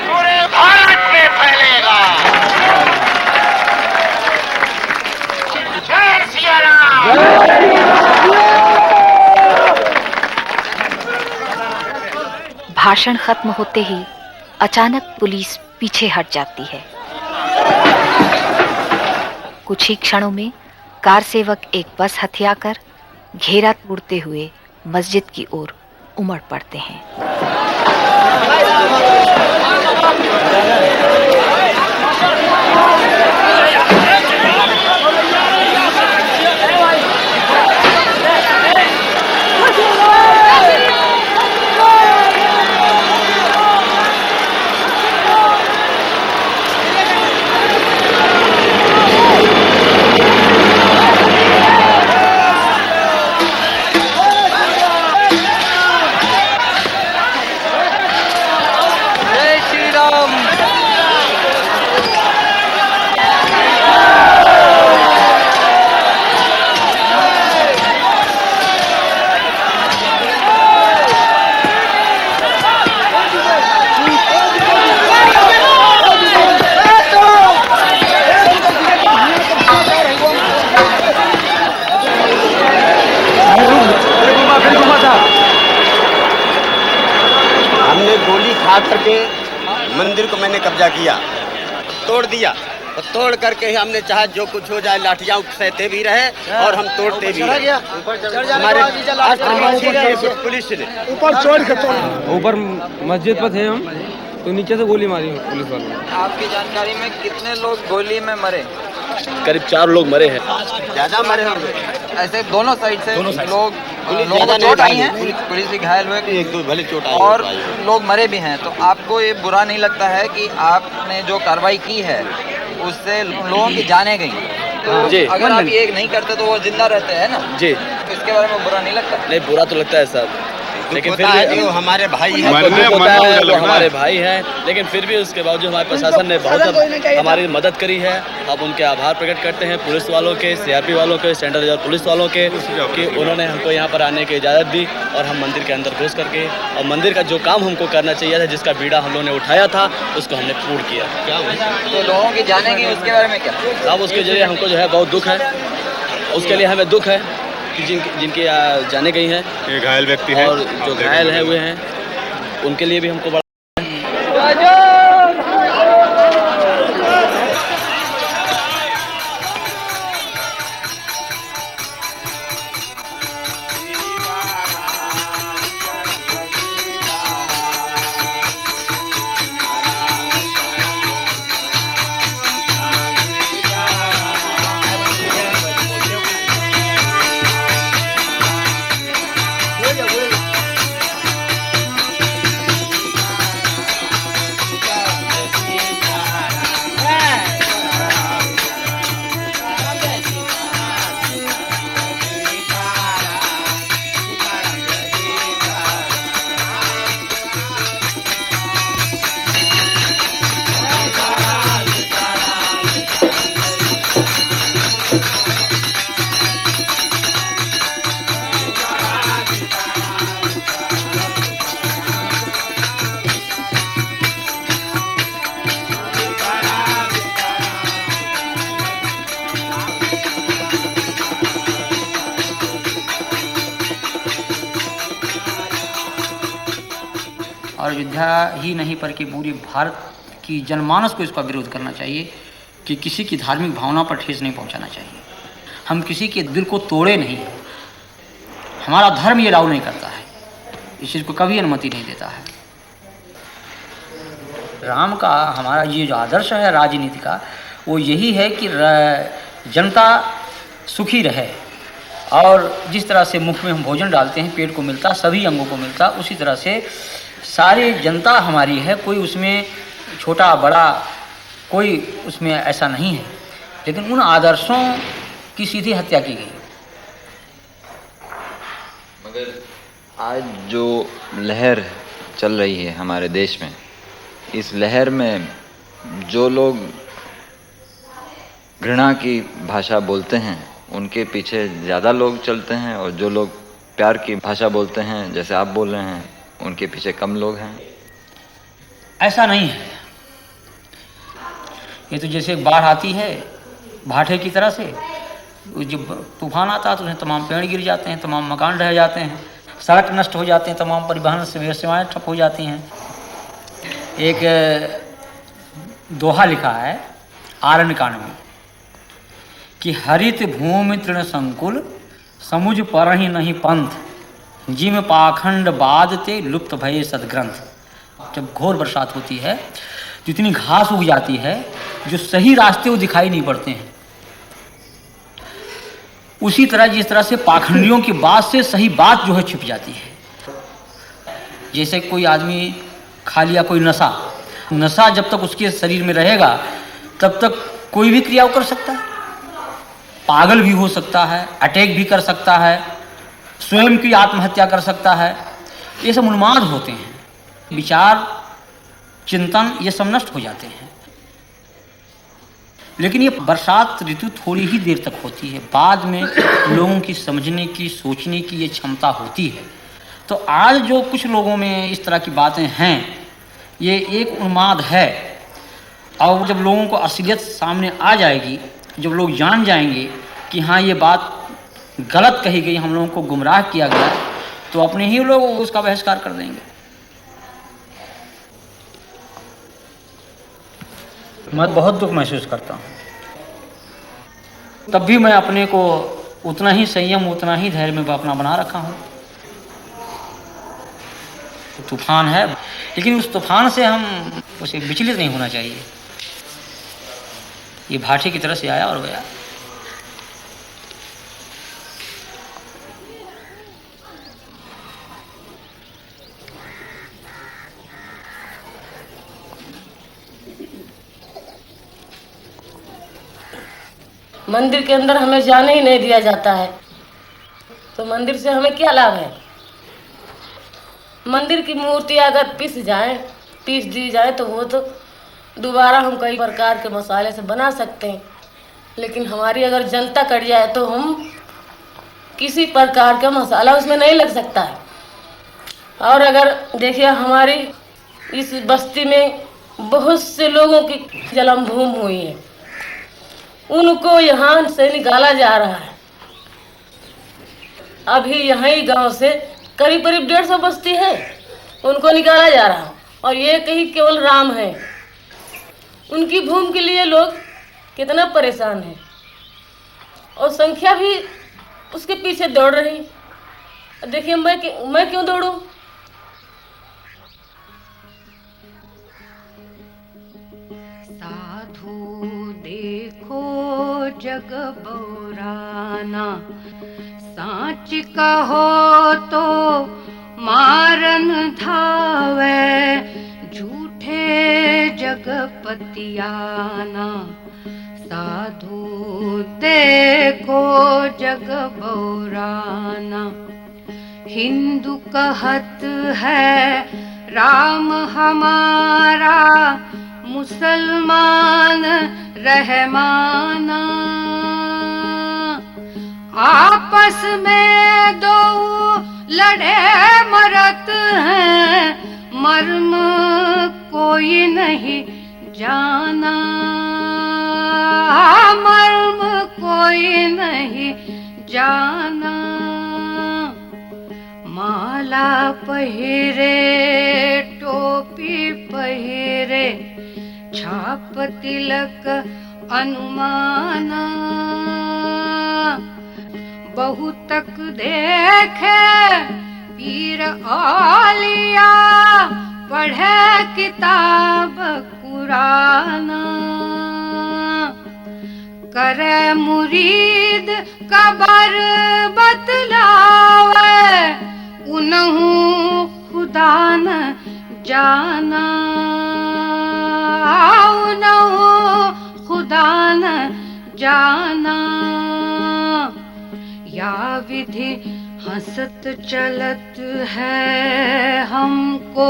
पूरे भारत में फैलेगा। जय सिया राम। भाषण खत्म होते ही अचानक पुलिस पीछे हट जाती है। कुछ ही क्षणों में कार सेवक एक बस हथियाकर घेरा तोड़ते हुए मस्जिद की ओर उमड़ पड़ते हैं। करके मंदिर को मैंने कब्जा किया, तोड़ दिया, और तोड़ करके हमने चाहे जो कुछ हो जाए, लाठियां सहते भी रहे और हम तोड़ते भी रहे। हमारे पुलिस ने ऊपर मस्जिद पर थे हम, तो नीचे से गोली मारी पुलिस वालों ने। आपकी जानकारी में कितने लोग गोली में मरे? करीब 4 लोग मरे हैं। ज्यादा मरे होंगे, ऐसे दोनों साइड से लोग ज्यादा चोट आई है, पुलिस भी घायल हुए, 1-2 भले चोट आई और लोग मरे भी हैं। तो आपको ये बुरा नहीं लगता है कि आपने जो कार्रवाई की है उससे लोगों की जाने गई? तो जी, अगर आप ये नहीं करते तो वो जिंदा रहते हैं ना जी, इसके बारे में बुरा नहीं लगता? नहीं, बुरा तो लगता है साहब, लेकिन फिर भी वो हमारे भाई हैं, वो हमारे भाई हैं, लेकिन फिर भी उसके बावजूद हमारे प्रशासन ने बहुत हमारी मदद करी है। अब उनके आभार प्रकट करते हैं पुलिस वालों के, CRP वालों के, सेंट्रल रिजर्व पुलिस वालों के, कि उन्होंने हमको यहाँ पर आने की इजाज़त दी और हम मंदिर के अंदर घुस करके और मंदिर का जो काम हमको करना चाहिए था, जिसका बीड़ा हम लोगों ने उठाया था, उसको हमने पूर्ण किया। तो लोगों की जाने की उसके बारे में क्या? साहब उसके जरिए हमको जो है बहुत दुख है, उसके लिए हमें दुख है कि जिनकी जाने गई हैं, ये घायल व्यक्ति हैं और जो घायल है हुए हैं, उनके लिए भी हमको बड़ा और अयोध्या ही नहीं बल्कि पूरी भारत की जनमानस को इसका विरोध करना चाहिए कि किसी की धार्मिक भावना पर ठेस नहीं पहुंचाना चाहिए। हम किसी के दिल को तोड़े नहीं, हमारा धर्म ये अलाउ नहीं करता है, इस चीज़ को कभी अनुमति नहीं देता है। राम का हमारा ये जो आदर्श है राजनीति का, वो यही है कि जनता सुखी रहे, और जिस तरह से मुख में हम भोजन डालते हैं पेट को मिलता, सभी अंगों को मिलता, उसी तरह से सारी जनता हमारी है, कोई उसमें छोटा बड़ा कोई उसमें ऐसा नहीं है। लेकिन उन आदर्शों की सीधी हत्या की गई। आज जो लहर चल रही है हमारे देश में, इस लहर में जो लोग घृणा की भाषा बोलते हैं उनके पीछे ज़्यादा लोग चलते हैं, और जो लोग प्यार की भाषा बोलते हैं जैसे आप बोल रहे हैं उनके पीछे कम लोग हैं। ऐसा नहीं है। ये तो जैसे बाढ़ आती है भाटे की तरह से, जब तूफान आता है तो उसमें तमाम पेड़ गिर जाते हैं, तमाम मकान ढह जाते हैं, सड़क नष्ट हो जाते हैं, तमाम परिवहन सेवाएं ठप हो जाती हैं। एक दोहा लिखा है आरण्यकांड में कि हरित भूमि तृण संकुल समुझ परहि नहीं पंथ, जिम पाखंड बादते लुप्त भये सदग्रंथ। जब घोर बरसात होती है तो इतनी घास उग जाती है जो सही रास्ते वो दिखाई नहीं पड़ते हैं। उसी तरह जिस तरह से पाखंडियों की बात से सही बात जो है छिप जाती है। जैसे कोई आदमी खा लिया कोई नशा, नशा जब तक उसके शरीर में रहेगा तब तक कोई भी क्रिया कर सकता है, पागल भी हो सकता है, अटैक भी कर सकता है, स्वयं की आत्महत्या कर सकता है। ये सब उन्माद होते हैं, विचार चिंतन ये सब नष्ट हो जाते हैं। लेकिन ये बरसात ऋतु थोड़ी ही देर तक होती है, बाद में लोगों की समझने की सोचने की ये क्षमता होती है। तो आज जो कुछ लोगों में इस तरह की बातें हैं ये एक उन्माद है, और जब लोगों को असलियत सामने आ जाएगी, जब लोग जान जाएंगे कि हाँ ये बात गलत कही गई, हम लोगों को गुमराह किया गया, तो अपने ही लोग उसका बहिष्कार कर देंगे। मैं बहुत दुख महसूस करता हूँ, तब भी मैं अपने को उतना ही संयम उतना ही धैर्य में अपना बना रखा हूँ। तूफान है लेकिन उस तूफान से हम उसे विचलित नहीं होना चाहिए। ये भाटे की तरह से आया और गया। मंदिर के अंदर हमें जाने ही नहीं दिया जाता है, तो मंदिर से हमें क्या लाभ है? मंदिर की मूर्ति अगर पीस दी जाए तो वो तो दोबारा हम कई प्रकार के मसाले से बना सकते हैं, लेकिन हमारी अगर जनता कट जाए तो हम किसी प्रकार का मसाला उसमें नहीं लग सकता है। और अगर देखिए हमारी इस बस्ती में बहुत से लोगों की जन्म भूमि हुई है, उनको यहाँ से निकाला जा रहा है। अभी यहाँ ही गांव से करीब 150 बस्ती है, उनको निकाला जा रहा है, और ये कहीं केवल राम है। उनकी भूमि के लिए लोग कितना परेशान है, और संख्या भी उसके पीछे दौड़ रही। देखिए मैं क्यों दौड़ूं? देखो जग बौराना, साच कहो तो मारन धावे, झूठे जगपतियाना। साधु देखो जग बौराना, हिंदू कहत है राम हमारा, मुसलमान रहमाना। आपस में दो लड़े मरत हैं, मर्म कोई नहीं जाना, मर्म कोई नहीं जाना। माला पहिरे टोपी पहिरे, छाप तिलक अनुमाना। बहुतक देखे पीर आलिया, पढ़े किताब कुराना। करे मुरीद कबर बतलावे, उनहु खुदा न जाना, उनहु खुदा न जाना। या विधि हंसत चलत है हमको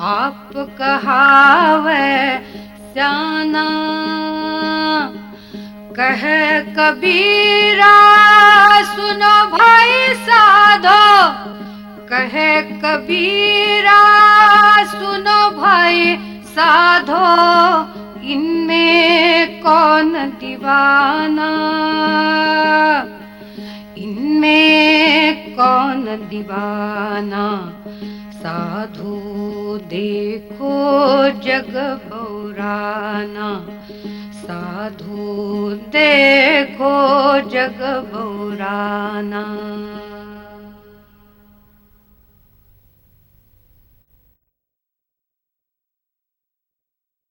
आप कहावे स्याना। कहे कबीरा सुनो भाई साधो, कहे कबीरा सुनो भाई साधो, इनमें कौन दीवाना, इनमें कौन दीवाना। साधु देखो जग बौराना, साधु देखो जग बौराना।